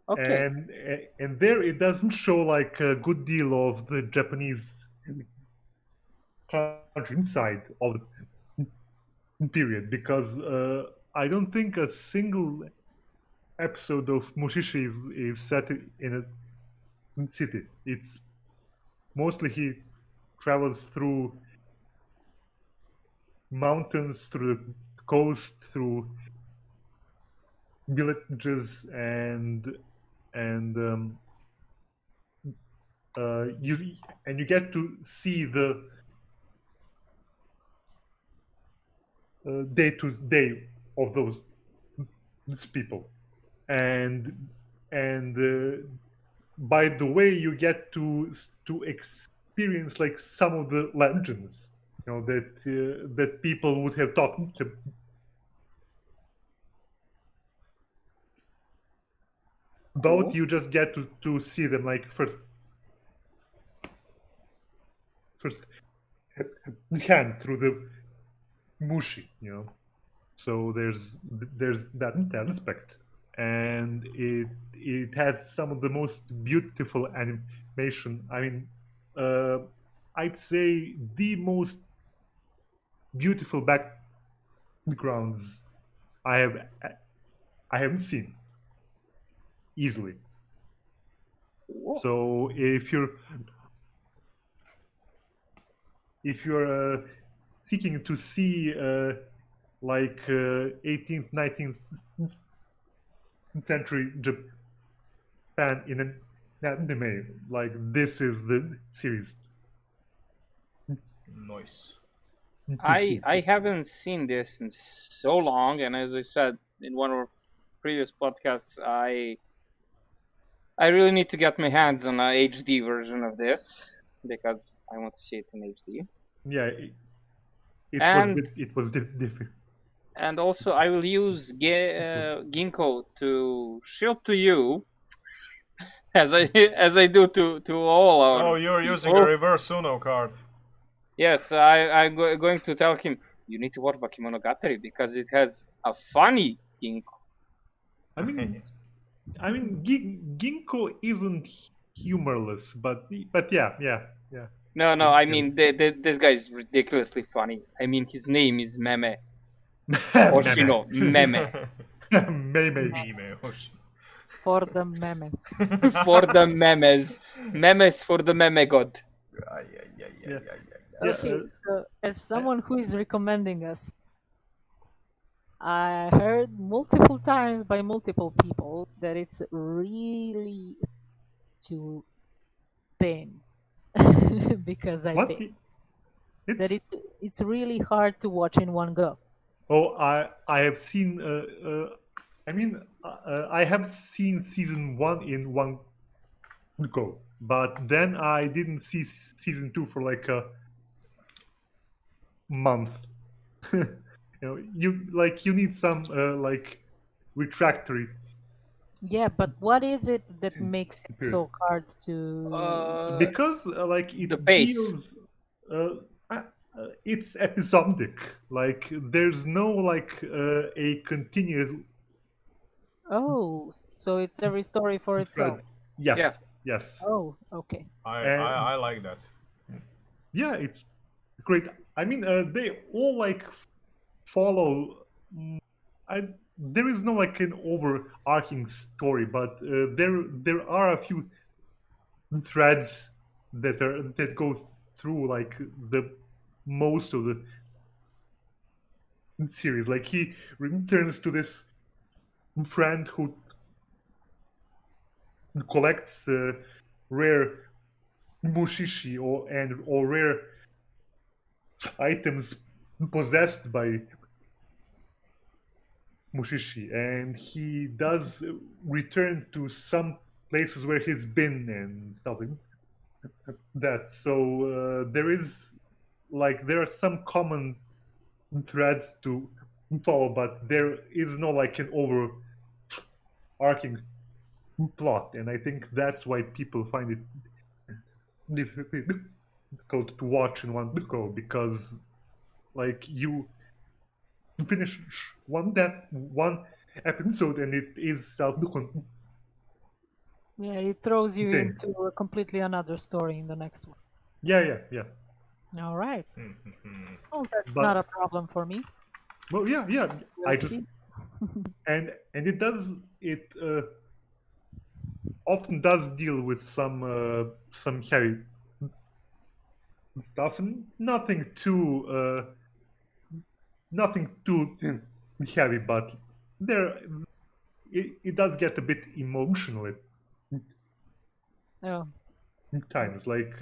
Okay. And there it doesn't show like a good deal of the Japanese country inside of the period, because I don't think a single episode of Mushishi is set in a city. It's mostly he travels through mountains, through the coast, through villages, and you get to see the day to day of those people, and by the way, you get to experience like some of the legends, you know, that people would have talked both Cool. you just get to see them like first hand through the mushi, you know. So there's that aspect, and it has some of the most beautiful animation. I mean, I'd say the most beautiful backgrounds I haven't seen easily. Cool. So if you're seeking to see like 18th, 19th century Japan in an anime, like this is the series. Nice. to I see. haven't seen this in so long, and as I said in one of our previous podcasts, I really need to get my hands on a HD version of this because I want to see it in HD. Yeah, And it was difficult. and also I will use Ginkgo to shield to you as I do to all our Oh, you're using a people. reverse Uno card. Yes, I'm going to tell him you need to watch Bakemonogatari because it has a funny Ginkgo. I mean, Ginkgo isn't humorless, but yeah. No, I mean this guy is ridiculously funny. I mean his name is Meme. Oshino Meme. Maybe. Meme, oh shit. For the memes. For the memes. Memes for the meme god. Yeah. Okay, so as someone who is recommending us, I heard multiple times by multiple people that it's really too thin. Because I What? think that it's really hard to watch in one go. Oh, I have seen. I have seen season 1 in one go, but then I didn't see season 2 for like a month. You need some like retractory. Yeah, but what is it that makes it so hard to? Because like it the pace. deals it's episodic, like there's no like a continuous Oh, so it's every story for itself. thread. Yes. Oh, okay. I like that. Yeah, it's great. I mean, they all like follow. There is no like an overarching story, but there are a few threads that go through like the most of the series. Like he returns to this friend who collects rare mushishi or rare items possessed by mushishi, and he does return to some places where he's been and stuff like that. So there are some common threads to follow, but there is no like an overarching plot, and I think that's why people find it difficult to watch in one go, because like you finish one episode and it is self-contained. Yeah, it throws you into a completely another story in the next one. Yeah. All right. Oh, that's But- not a problem for me. Well, yeah. We'll I see. and it often does deal with some heavy stuff, and nothing too heavy, but it does get a bit emotional at Oh, times. Like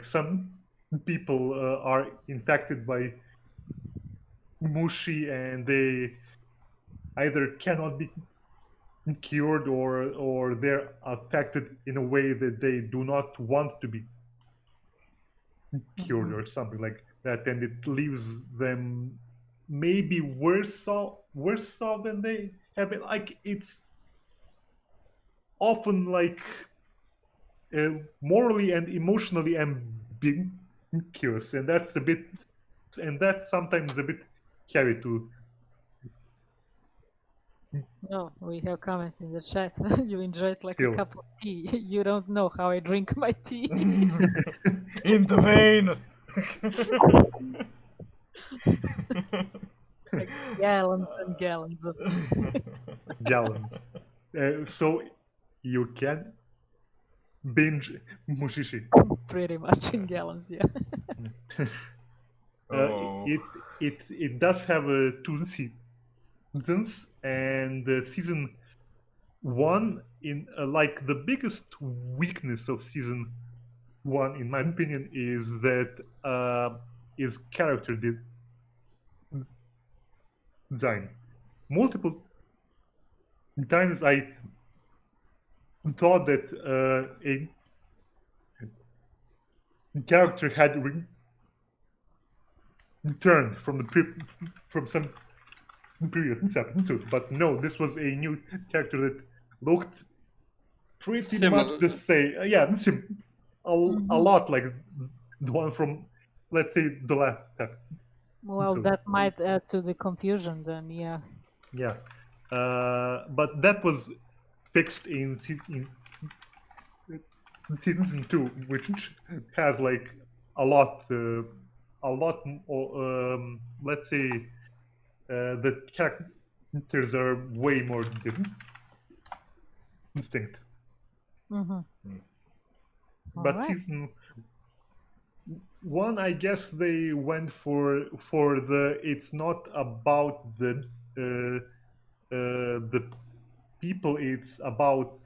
some people are infected by mushi, and they either cannot be cured or they're affected in a way that they do not want to be cured or something like that, and it leaves them maybe worse off than they have been. Like it's often like morally and emotionally ambiguous, and that's sometimes a bit scary to. No, we have comments in the chat. You enjoyed like Still. a cup of tea. You don't know how I drink my tea. In the vein. Like gallons and gallons of tea. Gallons. So you can binge Mushishi. Pretty much in gallons, yeah. Oh. It does have 2 seasons, and season 1 in like the biggest weakness of season 1, in my opinion, is that is character design. Multiple times I thought that a character had returned from some previous episode, but no, this was a new character that looked pretty Similar. much the same. A lot like the one from, let's say, the last step. Well, So- that might add to the confusion then, yeah. Yeah, but that was fixed in season 2, which has like a lot. Let's say the characters are way more distinct. Mm-hmm. But Alright. season 1, I guess they went for the. It's not about the people. It's about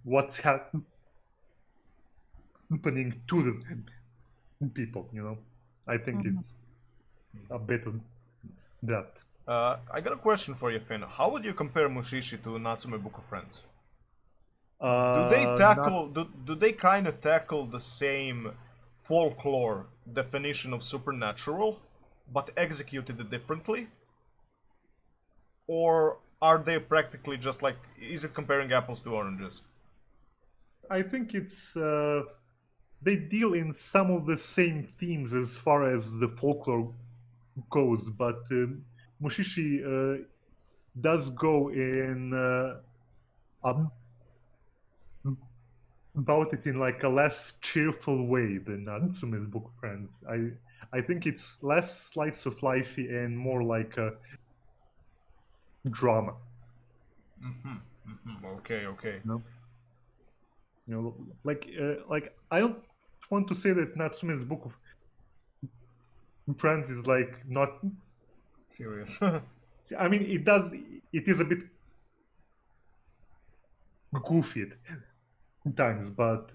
what's happening to the people. You know, I think it's a bit of that. I got a question for you, Finn. How would you compare Mushishi to Natsume Book of Friends? Do they tackle? Do they kind of tackle the same folklore definition of supernatural, but executed it differently? Or are they practically just like? Is it comparing apples to oranges? I think it's they deal in some of the same themes as far as the folklore goes, but Mushishi does go in about it in like a less cheerful way than Natsume's Book of Friends. I think it's less slice of lifey and more like a drama. Okay, okay. You know, like I don't want to say that Natsume's Book of Friends is like not. Serious. I mean, it is a bit goofy at times, but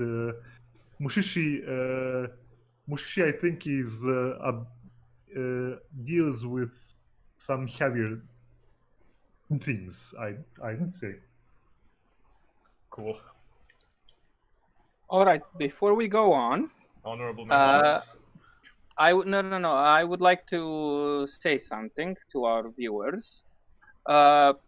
Mushishi, I think, is deals with some heavier themes. I'd say. Cool. All right, before we go on, Honorable mentions. I would like to say something to our viewers.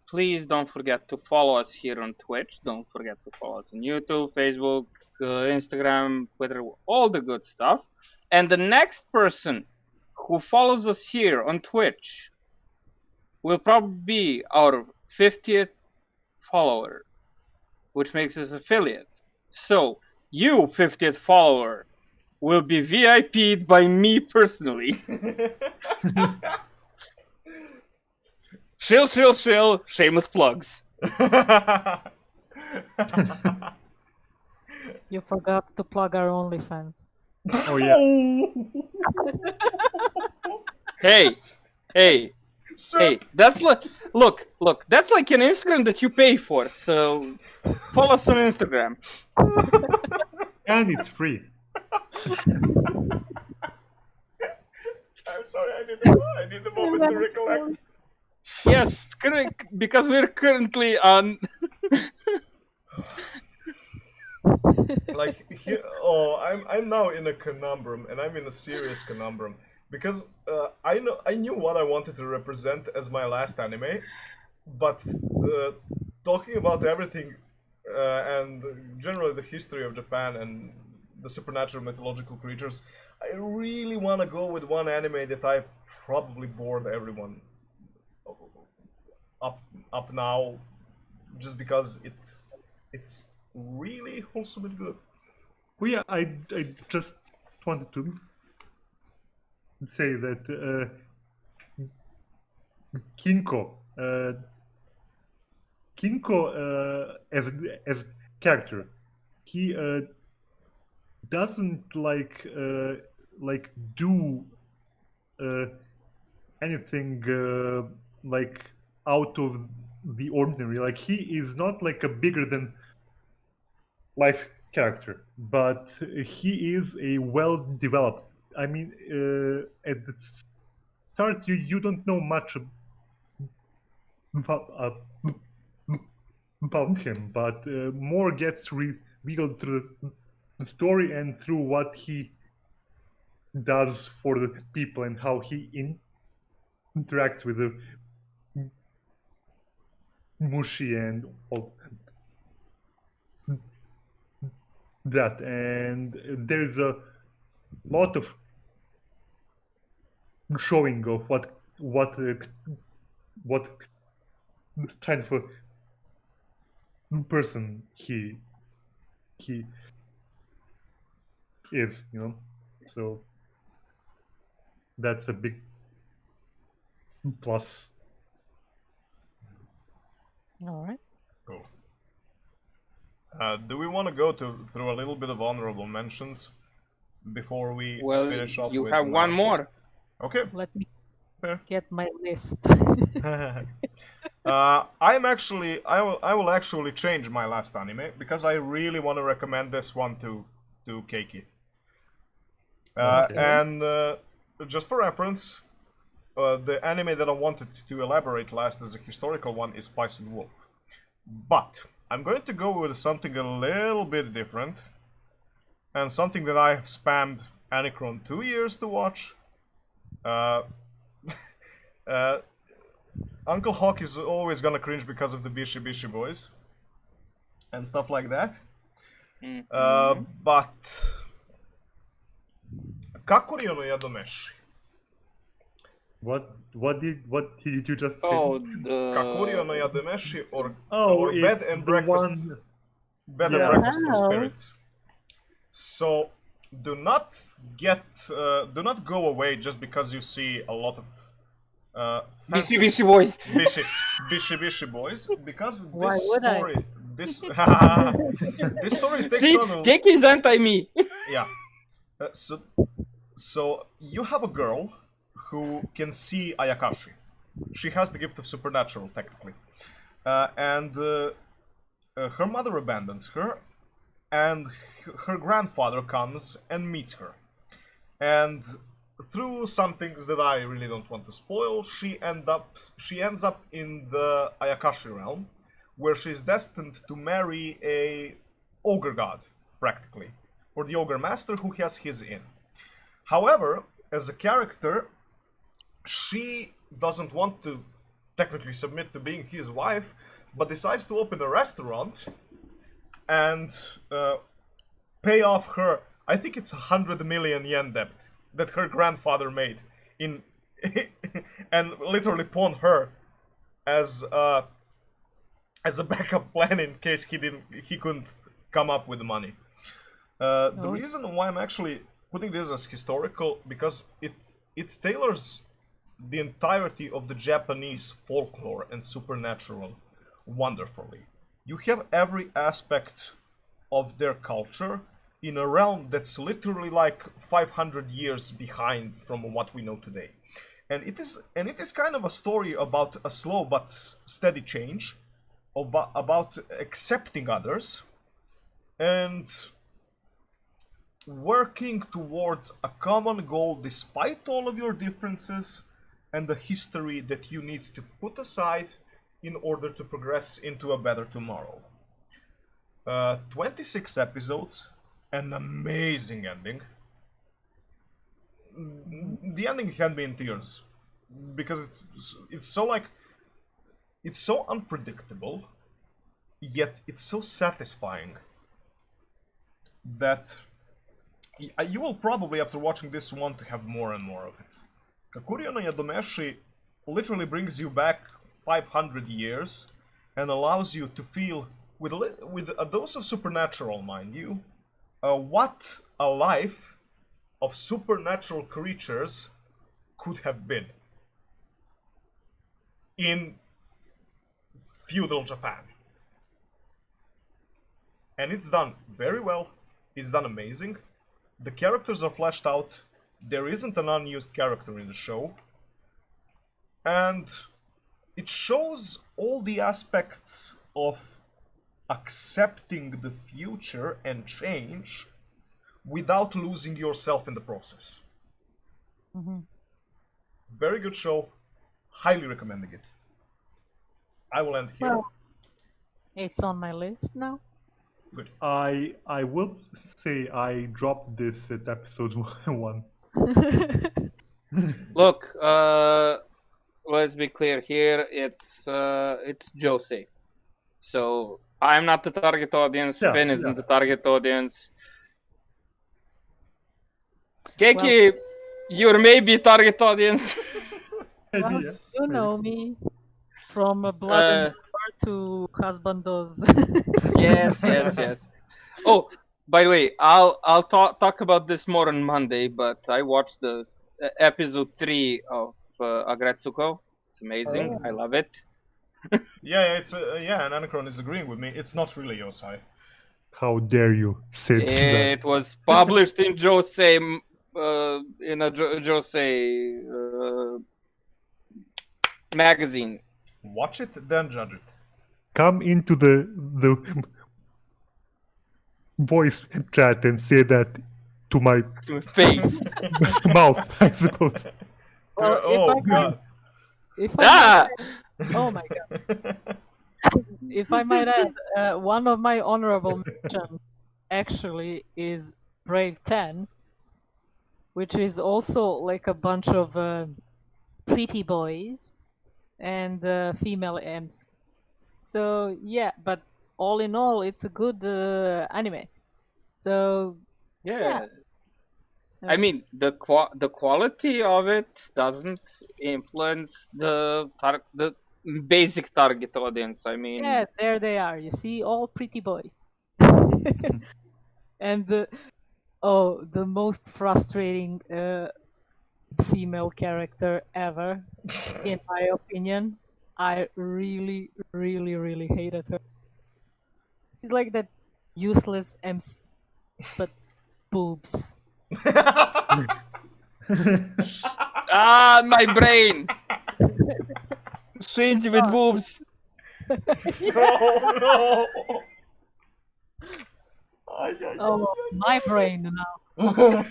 Please don't forget to follow us here on Twitch. Don't forget to follow us on YouTube, Facebook, Instagram, Twitter, all the good stuff. And the next person who follows us here on Twitch will probably be our 50th follower, which makes us affiliates. So, you 50th follower will be VIP'd by me personally. Shill, shameless plugs. You forgot to plug our OnlyFans. Oh yeah. Hey, Sir, hey, that's like, look, that's like an Instagram that you pay for, so follow us on Instagram. And it's free. I'm sorry, I need a moment to recollect. Yes, correct, because we're currently on... Like here, I'm now in a conundrum, and I'm in a serious conundrum because I knew what I wanted to represent as my last anime, but talking about everything and generally the history of Japan and the supernatural mythological creatures, I really want to go with one anime that I've probably bored everyone up now, just because it's really wholesome and good. Well, yeah, I just wanted to say that Kinko, as character, he doesn't like do anything like out of the ordinary. Like he is not like a bigger than life character, but he is a well developed. I mean, at the start, you don't know much about, about him, but more gets revealed through the story and through what he does for the people and how he interacts with the Mushi and all that. And there's a lot of showing of what kind of a person he is, you know. So that's a big plus. All right. Cool. Do we want to go through a little bit of honorable mentions before we Well, finish off you with have one Naruto? more. Okay. Let me Fair. get my list. I will actually change my last anime because I really want to recommend this one to Keiki. Okay. And just for reference, the anime that I wanted to elaborate last as a historical one is Bison Wolf. But I'm going to go with something a little bit different, and something that I have spammed Anacron 2 years to watch. Uncle Hawk is always gonna cringe because of the Bishi Bishi boys and stuff like that. But Kakurio no Yadomeshi. What did you just say? Oh, Kakurio no Yadomeshi or Bed it's and the Breakfast. one. Bed Yeah. and Breakfast for Wow. Spirits. So do not go away just because you see a lot of Bishi fancy Bishi boys. Bishi boys, because Why this would I? story this story takes See, on a, Keiki is anti-me. yeah. So you have a girl who can see Ayakashi. She has the gift of supernatural, technically, and her mother abandons her, and her grandfather comes and meets her. And through some things that I really don't want to spoil, she ends up in the Ayakashi realm, where she's destined to marry a ogre god, practically, or the ogre master who has his inn. However, as a character, she doesn't want to technically submit to being his wife, but decides to open a restaurant and pay off her, I think it's 100 million yen debt that her grandfather made in and literally pawn her as a backup plan in case he couldn't come up with the money. The reason why I'm actually putting this as historical, because it tailors the entirety of the Japanese folklore and supernatural wonderfully. You have every aspect of their culture in a realm that's literally like 500 years behind from what we know today. And it is kind of a story about a slow but steady change, about accepting others and working towards a common goal despite all of your differences and the history that you need to put aside in order to progress into a better tomorrow. 26 episodes, an amazing ending. The ending had me in tears because it's so unpredictable, yet it's so satisfying that you will probably, after watching this, want to have more and more of it. Kakurio no Yadomeshi literally brings you back 500 years and allows you to feel, with a dose of supernatural, mind you, what a life of supernatural creatures could have been in feudal Japan. And it's done very well. It's done amazing. The characters are fleshed out. There isn't an unused character in the show. And it shows all the aspects of accepting the future and change without losing yourself in the process. Mm-hmm. Very good show. Highly recommending it. I will end here. Well, it's on my list now. Good. I will say I dropped this at episode 1. Look, let's be clear here. It's Jose, so I'm not the target audience. Yeah, Finn isn't yeah. the target audience. Keiki, you're maybe target audience. Maybe, Well, yeah. you maybe. know me from Blood and Water to Husbandos. Yes. Oh, by the way, I'll talk about this more on Monday. But I watched the episode 3 of Aggretsuko. It's amazing. I love it. Yeah, it's and Anachron is agreeing with me. It's not really Yosai. How dare you say that? It was published in Jose in a Jose magazine. Watch it, then judge it. Come into the voice chat and say that to my Face. mouth, I suppose. Well, oh if I god. If I Ah! oh my god! If I might add, one of my honorable mentions actually is Brave 10, which is also like a bunch of pretty boys and female M's. So yeah, but all in all, it's a good anime. So Yeah. I mean, the quality of it doesn't influence the basic target audience. I mean, yeah, there they are. You see, all pretty boys. And the most frustrating female character ever, in my opinion. I really, really, really hated her. She's like that useless MC, but boobs. my brain. Shinji with boobs. No. Oh, my brain now.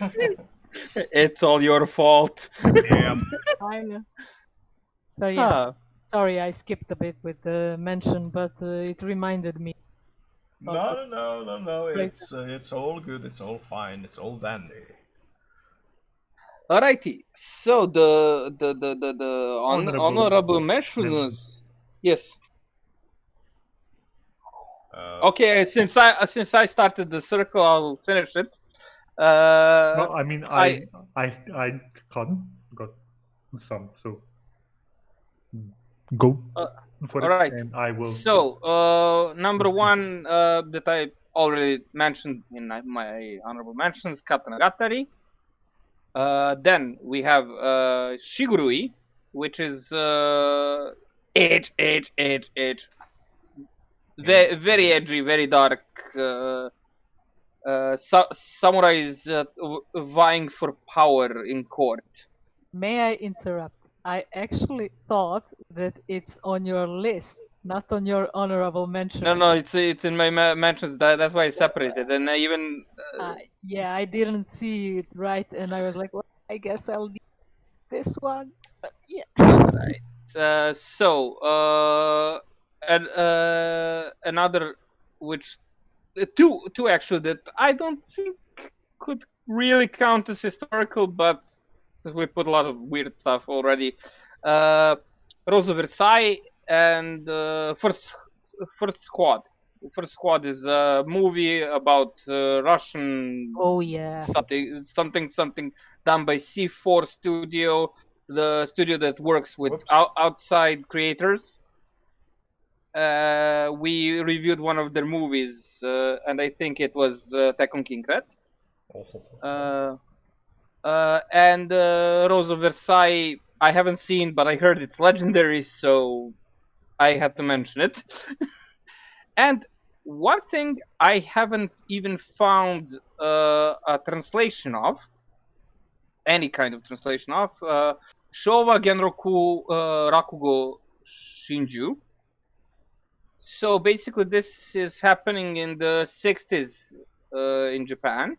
It's all your fault. Damn. So yeah, Huh. sorry I skipped a bit with the mention, but it reminded me. No. It's all good. It's all fine. It's all dandy. Alrighty. So the honorable mentions. mentions. Yes. Uh, Okay. Since I started the circle, I'll finish it. No, I mean, I- I got some, so go for it, alright. and I will. So, number one that I already mentioned in my honorable mentions, Katanagatari. Then we have Shigurui, which is age. Very edgy, very dark. Samurais vying for power in court. May I interrupt? I actually thought that it's on your list, not on your honorable mention. No, it's in my mentions. That's why I separated. And I even Yeah, I didn't see it right, and I was like, well, I guess I'll do this one. But yeah. Another which two actually that I don't think could really count as historical, but since we put a lot of weird stuff already, Rose of Versailles and First Squad. First Squad is a movie about Russian Oh yeah. something done by C4 Studio, the studio that works with Whoops. outside creators. We reviewed one of their movies, and I think it was Tekken King, right? And Rose of Versailles, I haven't seen, but I heard it's legendary, so I had to mention it. And one thing I haven't even found a translation of, any kind of translation of, Showa Genroku Rakugo Shinju. So basically, this is happening in the 60s in Japan,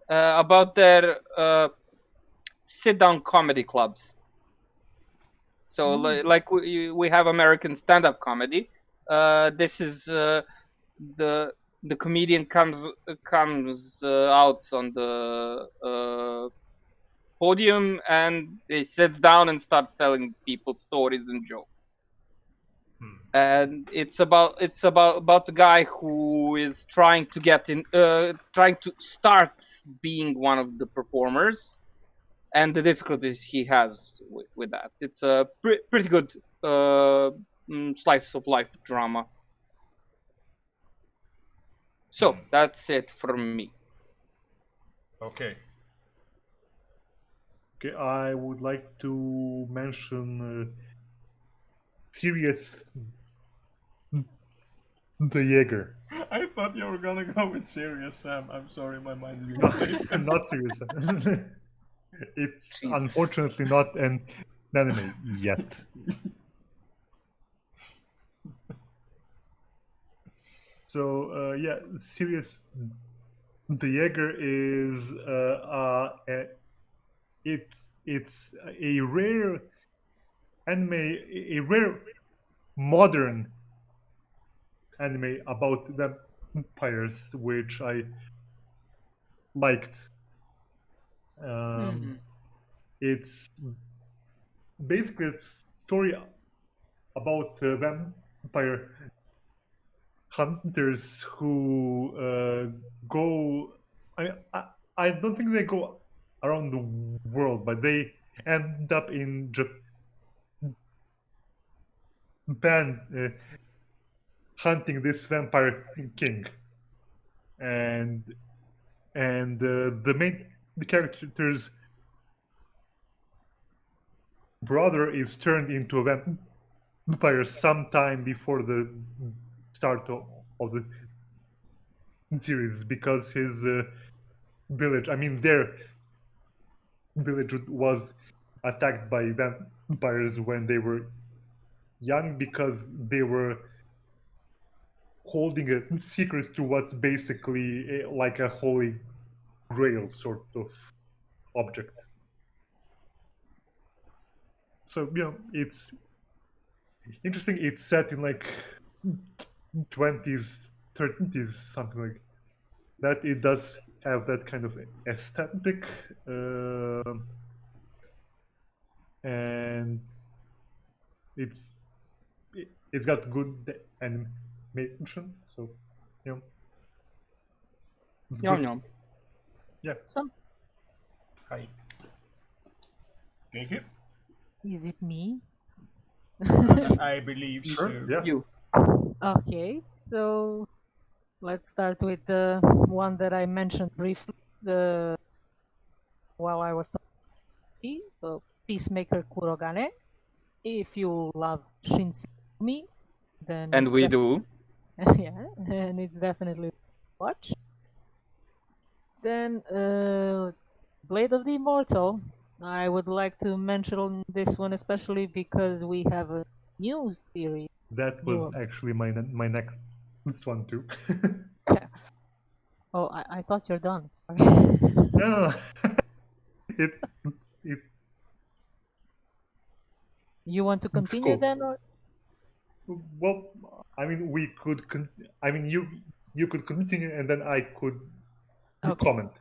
about their sit-down comedy clubs. So like we have American stand-up comedy. This is the comedian comes out on the podium and he sits down and starts telling people stories and jokes. And it's about the guy who is trying to get in, trying to start being one of the performers, and the difficulties he has with that. It's a pretty good slice of life drama. So that's it from me. Okay. Okay, I would like to mention Serious the Jaeger. I thought you were gonna go with serious, Sam. I'm sorry, my mind is Not serious. It's Jeez. unfortunately not an anime yet. So yeah, Serious the Jaeger is it's a rare anime, a rare modern anime about vampires, which I liked. It's basically a story about vampire hunters who go. I don't think they go around the world, but they end up in Japan hunting this vampire king, and the main character's brother is turned into a vampire sometime before the start of the series, because his village, I mean their village, was attacked by vampires when they were young, because they were holding a secret to what's basically like a holy grail sort of object. So, you know, it's interesting. It's set in like 20s, 30s, something like that. It does have that kind of aesthetic, and it's got good animation. So, you know, it's Yum good. yum. Yeah. Some Hi. Thank you. is it me? I believe so. Sure. Yeah. You. Okay, so let's start with the one that I mentioned briefly while I was talking. So Peacemaker Kurogane. If you love Shinsengumi, then And it's we do. yeah, and it's definitely watch. Then Blade of the Immortal. I would like to mention this one especially because we have a new series. That was actually my next one too. Oh, I thought you're done. Sorry. No. it You want to continue cool. then, or Well, I mean, we could. I mean, you could continue, and then I could comment.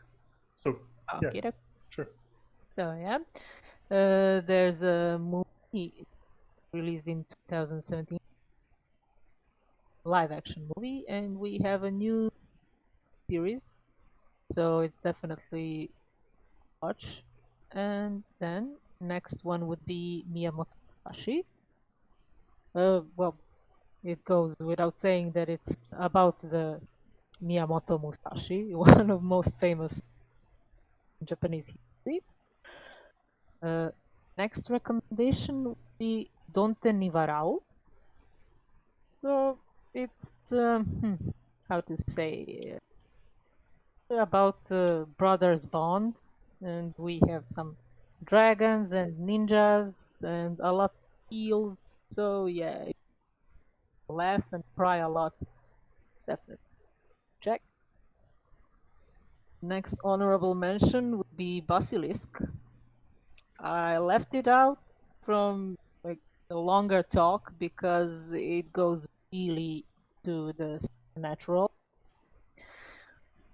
So okay, yeah, sure. So yeah, there's a movie released in 2017 live action movie, and we have a new series, so it's definitely watch. And then next one would be Miyamoto Musashi. Well, it goes without saying that it's about the Miyamoto Musashi, one of most famous Japanese history. Next recommendation would be Donte ni Warau. So it's how to say about brothers bond, and we have some dragons and ninjas and a lot of heels. So yeah, laugh and cry a lot. Definitely check. Next honorable mention would be Basilisk. I left it out from like the longer talk because it goes really to the supernatural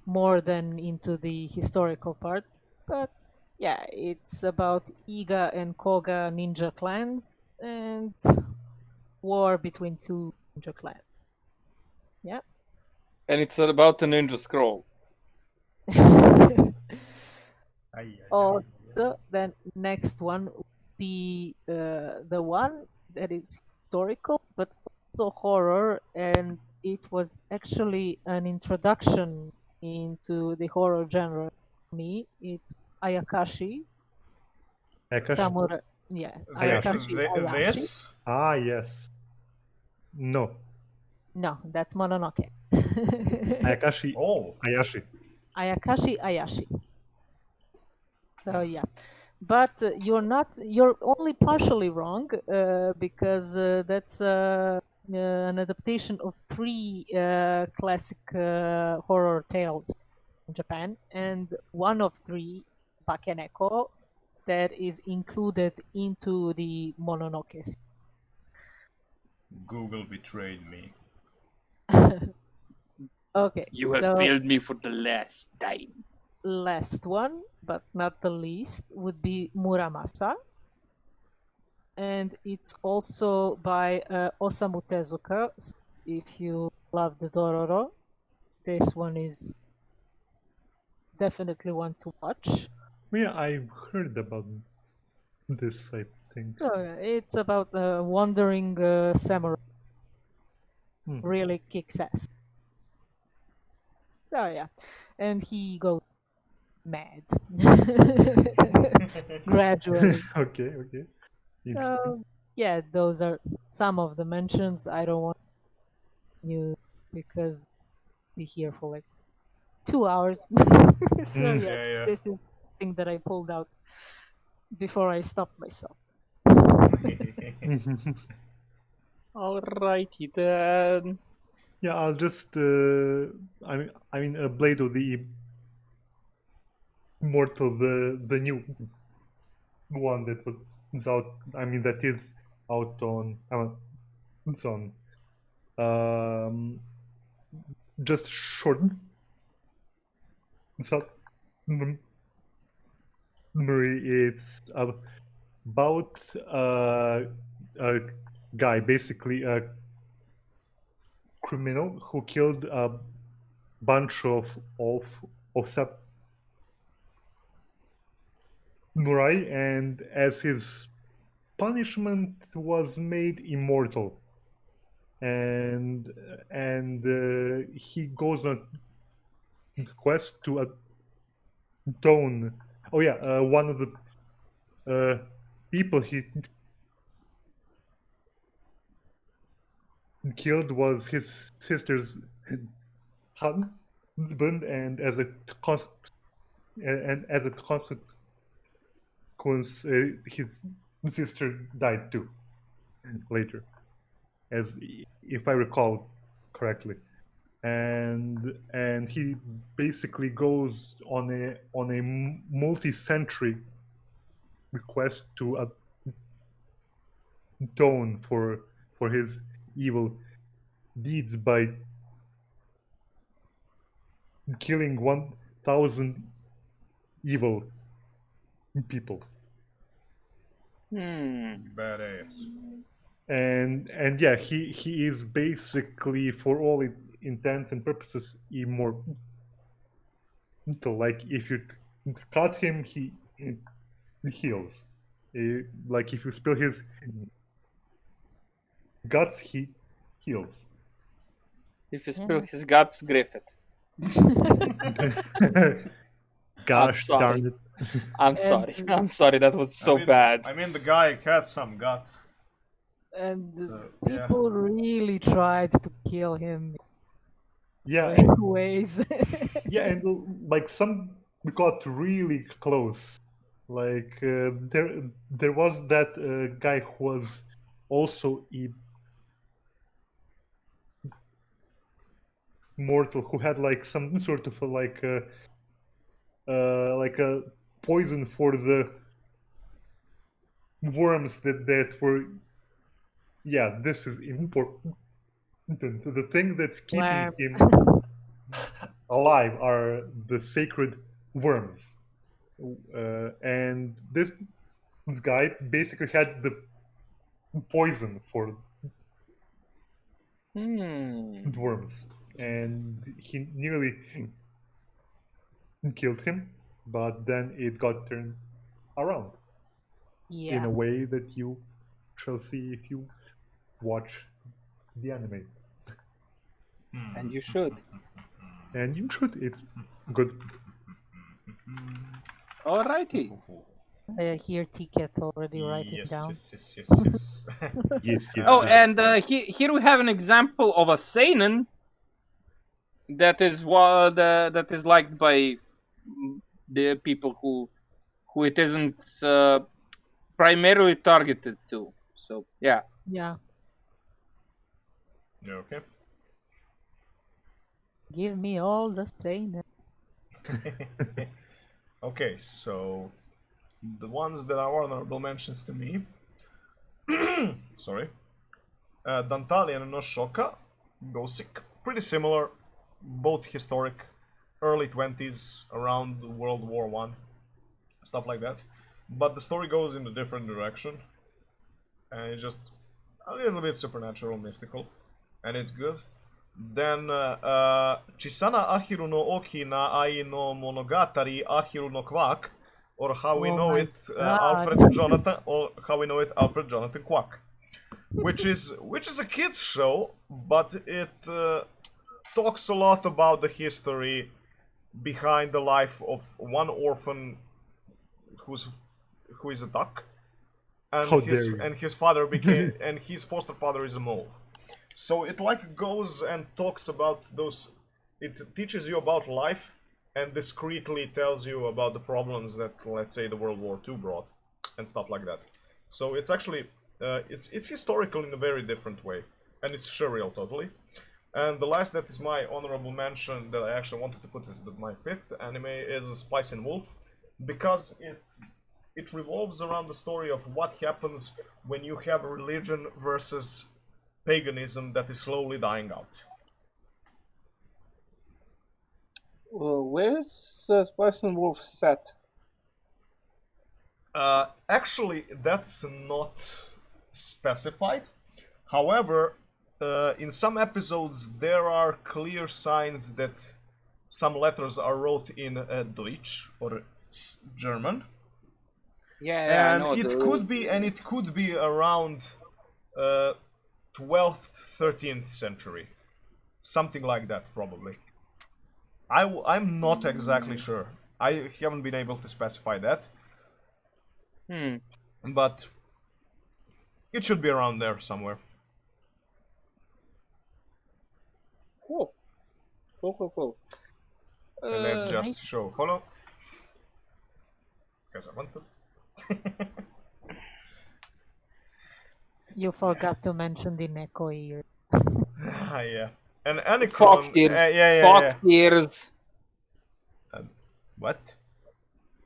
more than into the historical part. But yeah, it's about Iga and Koga ninja clans and war between two ninja clans. Yeah. And it's about the Ninja Scroll. Also, then next one would be the one that is historical but also horror, and it was actually an introduction into the horror genre for me. It's Ayakashi. Akashi? Samurai. Yeah, Ayakashi Ayashi. This? Ah, yes. No. No, that's Mononoke. Ayakashi Oh. Ayashi. Ayakashi Ayashi. So yeah, but you're only partially wrong because that's an adaptation of three classic horror tales in Japan, and one of three, Bakeneko, that is included into the Mononoke. Google betrayed me. Okay, You have so failed me for the last time. last one, but not the least, would be Muramasa. And it's also by Osamu Tezuka. If you love the Dororo, this one is definitely one to watch. Yeah, I've heard about this, I think. So it's about a wandering samurai. Hmm. Really kicks ass. So yeah, and he goes mad gradually. Okay. Interesting. Yeah, those are some of the mentions. I don't want you because be here for like 2 hours. So Mm. Yeah. this is the thing that I pulled out before I stopped myself. Alrighty then. Yeah, I'll just. I mean, Blade of the Immortal, the new one that was out. I mean, that is out on Amazon. Just short summary. It's about a guy, basically a criminal who killed a bunch of samurai, and as his punishment was made immortal, and he goes on quest to atone. Oh yeah, one of the people he killed was his sister's husband, and as a consequence, his sister died too later, as if I recall correctly. And he basically goes on a multi-century quest to atone for his evil deeds by killing 1,000 evil people. Hmm. Badass. and yeah, he is basically, for all intents and purposes, immortal. Like if you cut him, he heals. Like if you spill his guts, he heals. If you spill his guts, Griffith. Gosh sorry. darn it! I'm sorry. I'm sorry. That was so bad. I mean, the guy had some guts. And yeah. people really tried to kill him Yeah, in ways. yeah, and like some got really close. Like there was that guy who was also immortal, who had like some sort of like a poison for the worms that were. Yeah, this is important. The thing that's keeping Worms. him alive are the sacred worms. And this guy basically had the poison for Hmm. worms, and he nearly killed him, but then it got turned around in a way that you shall see if you watch the anime. And you should. And you should. It's good. Alrighty. I hear Ticket already writing Yes, down. yes. Yes, yes. Oh, and here we have an example of a seinen that is that is liked by the people who it isn't primarily targeted to. So yeah. Yeah. You okay? Give me all the same. Okay, so the ones that are honorable mentions to me. Sorry. Dantalian no Shoka, Gosik, pretty similar, both historic, early 20s, around World War I, stuff like that. But the story goes in a different direction, and it's just a little bit supernatural, mystical, and it's good. Then Chisana Ahiru no Oki na Ai no Monogatari Ahiru no Quack, or how we know it, Alfred Jonathan, or how we know it, Alfred Jonathan Quack, which is a kids show, but it talks a lot about the history behind the life of one orphan who is a duck, and his father became and his foster father is a mole. So it like goes and talks about those. It teaches you about life and discreetly tells you about the problems that, let's say, the World War II brought and stuff like that. So it's actually it's historical in a very different way, and it's surreal totally. And the last that is my honorable mention that I actually wanted to put as my fifth anime is Spice and Wolf, because it revolves around the story of what happens when you have a religion versus paganism that is slowly dying out. Where's Spice and Wolf set? Actually, that's not specified. However, in some episodes there are clear signs that some letters are wrote in Deutsch or German. Yeah, And I know. it could be around 12th, 13th century, something like that, probably. I'm not exactly sure. I haven't been able to specify that. But it should be around there somewhere. Cool. And let's just Nice. show Holo. Because I want to. You forgot to mention the Neko ear. Yeah. And Anikron. Fox ears. Fox ears. What?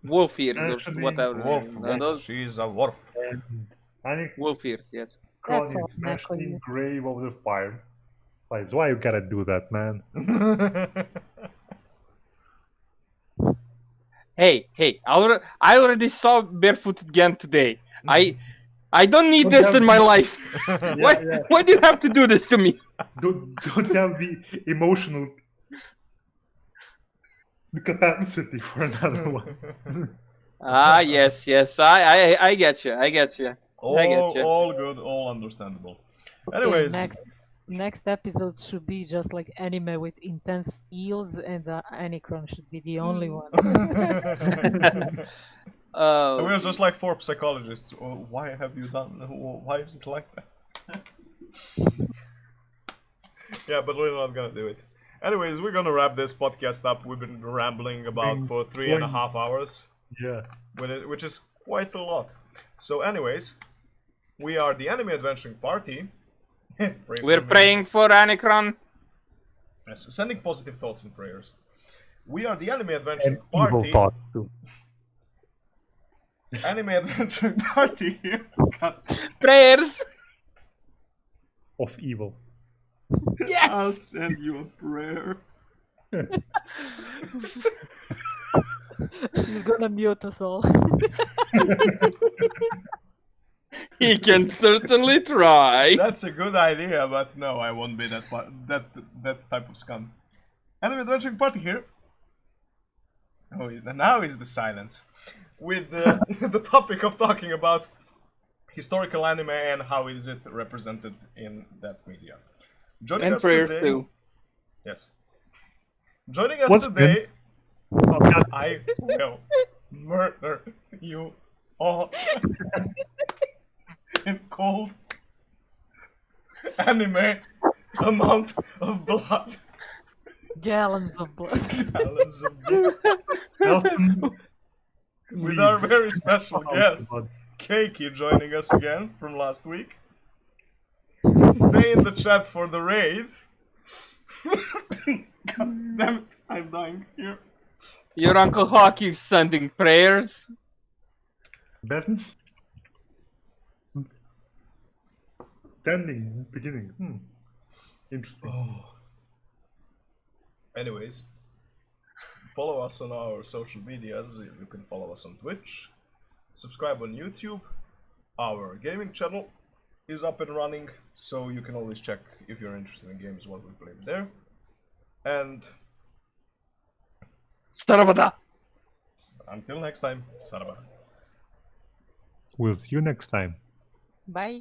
Wolf ears or Actually, whatever. Wolf. Those She's a wolf. And wolf ears, yes. That's Crawling all, smashed Neko, in you- grave of the fire. Like, why you gotta do that, man? Hey, I already saw Barefooted again today. I don't need Don't this have in my the- life. Why do you have to do this to me? Don't have the emotional capacity for another one. Yes. I get you. I get you. I get you. All good, all understandable. Okay, Anyways, next episode should be just like anime with intense feels, and Anikron should be the only one. we're just like four psychologists. Oh, why have you done? Why is it like that? Yeah, but we're not gonna do it. Anyways, we're gonna wrap this podcast up. We've been rambling about for 3.5 hours. Yeah. Which is quite a lot. So, anyways, we are the Anime Adventuring Party. We're praying for Anikron. Yes, sending positive thoughts and prayers. We are the Anime Adventuring And evil Party. thoughts too. Anime Adventuring Party here. Prayers. Of evil. Yes. I'll send you a prayer. He's gonna mute us all. He can certainly try. That's a good idea, but no, I won't be that type of scum. Anime Adventuring Party here. Oh, now is the silence. With the topic of talking about historical anime and how is it represented in that media. Joining And us prayers today, too. yes. Joining us What's today, I will murder you all in cold anime amount of blood. Gallons of blood. Gallons of blood. With our very special guest, Keiki, joining us again from last week. Stay in the chat for the raid. God damn it, I'm dying here. Your Uncle Hockey's sending prayers. Business. Standing beginning. Interesting. Anyways, follow us on our social medias. You can follow us on Twitch. Subscribe on YouTube. Our gaming channel is up and running, so you can always check if you're interested in games what we play there. And Staravada. until next time, Saraba. We'll see you next time. Bye.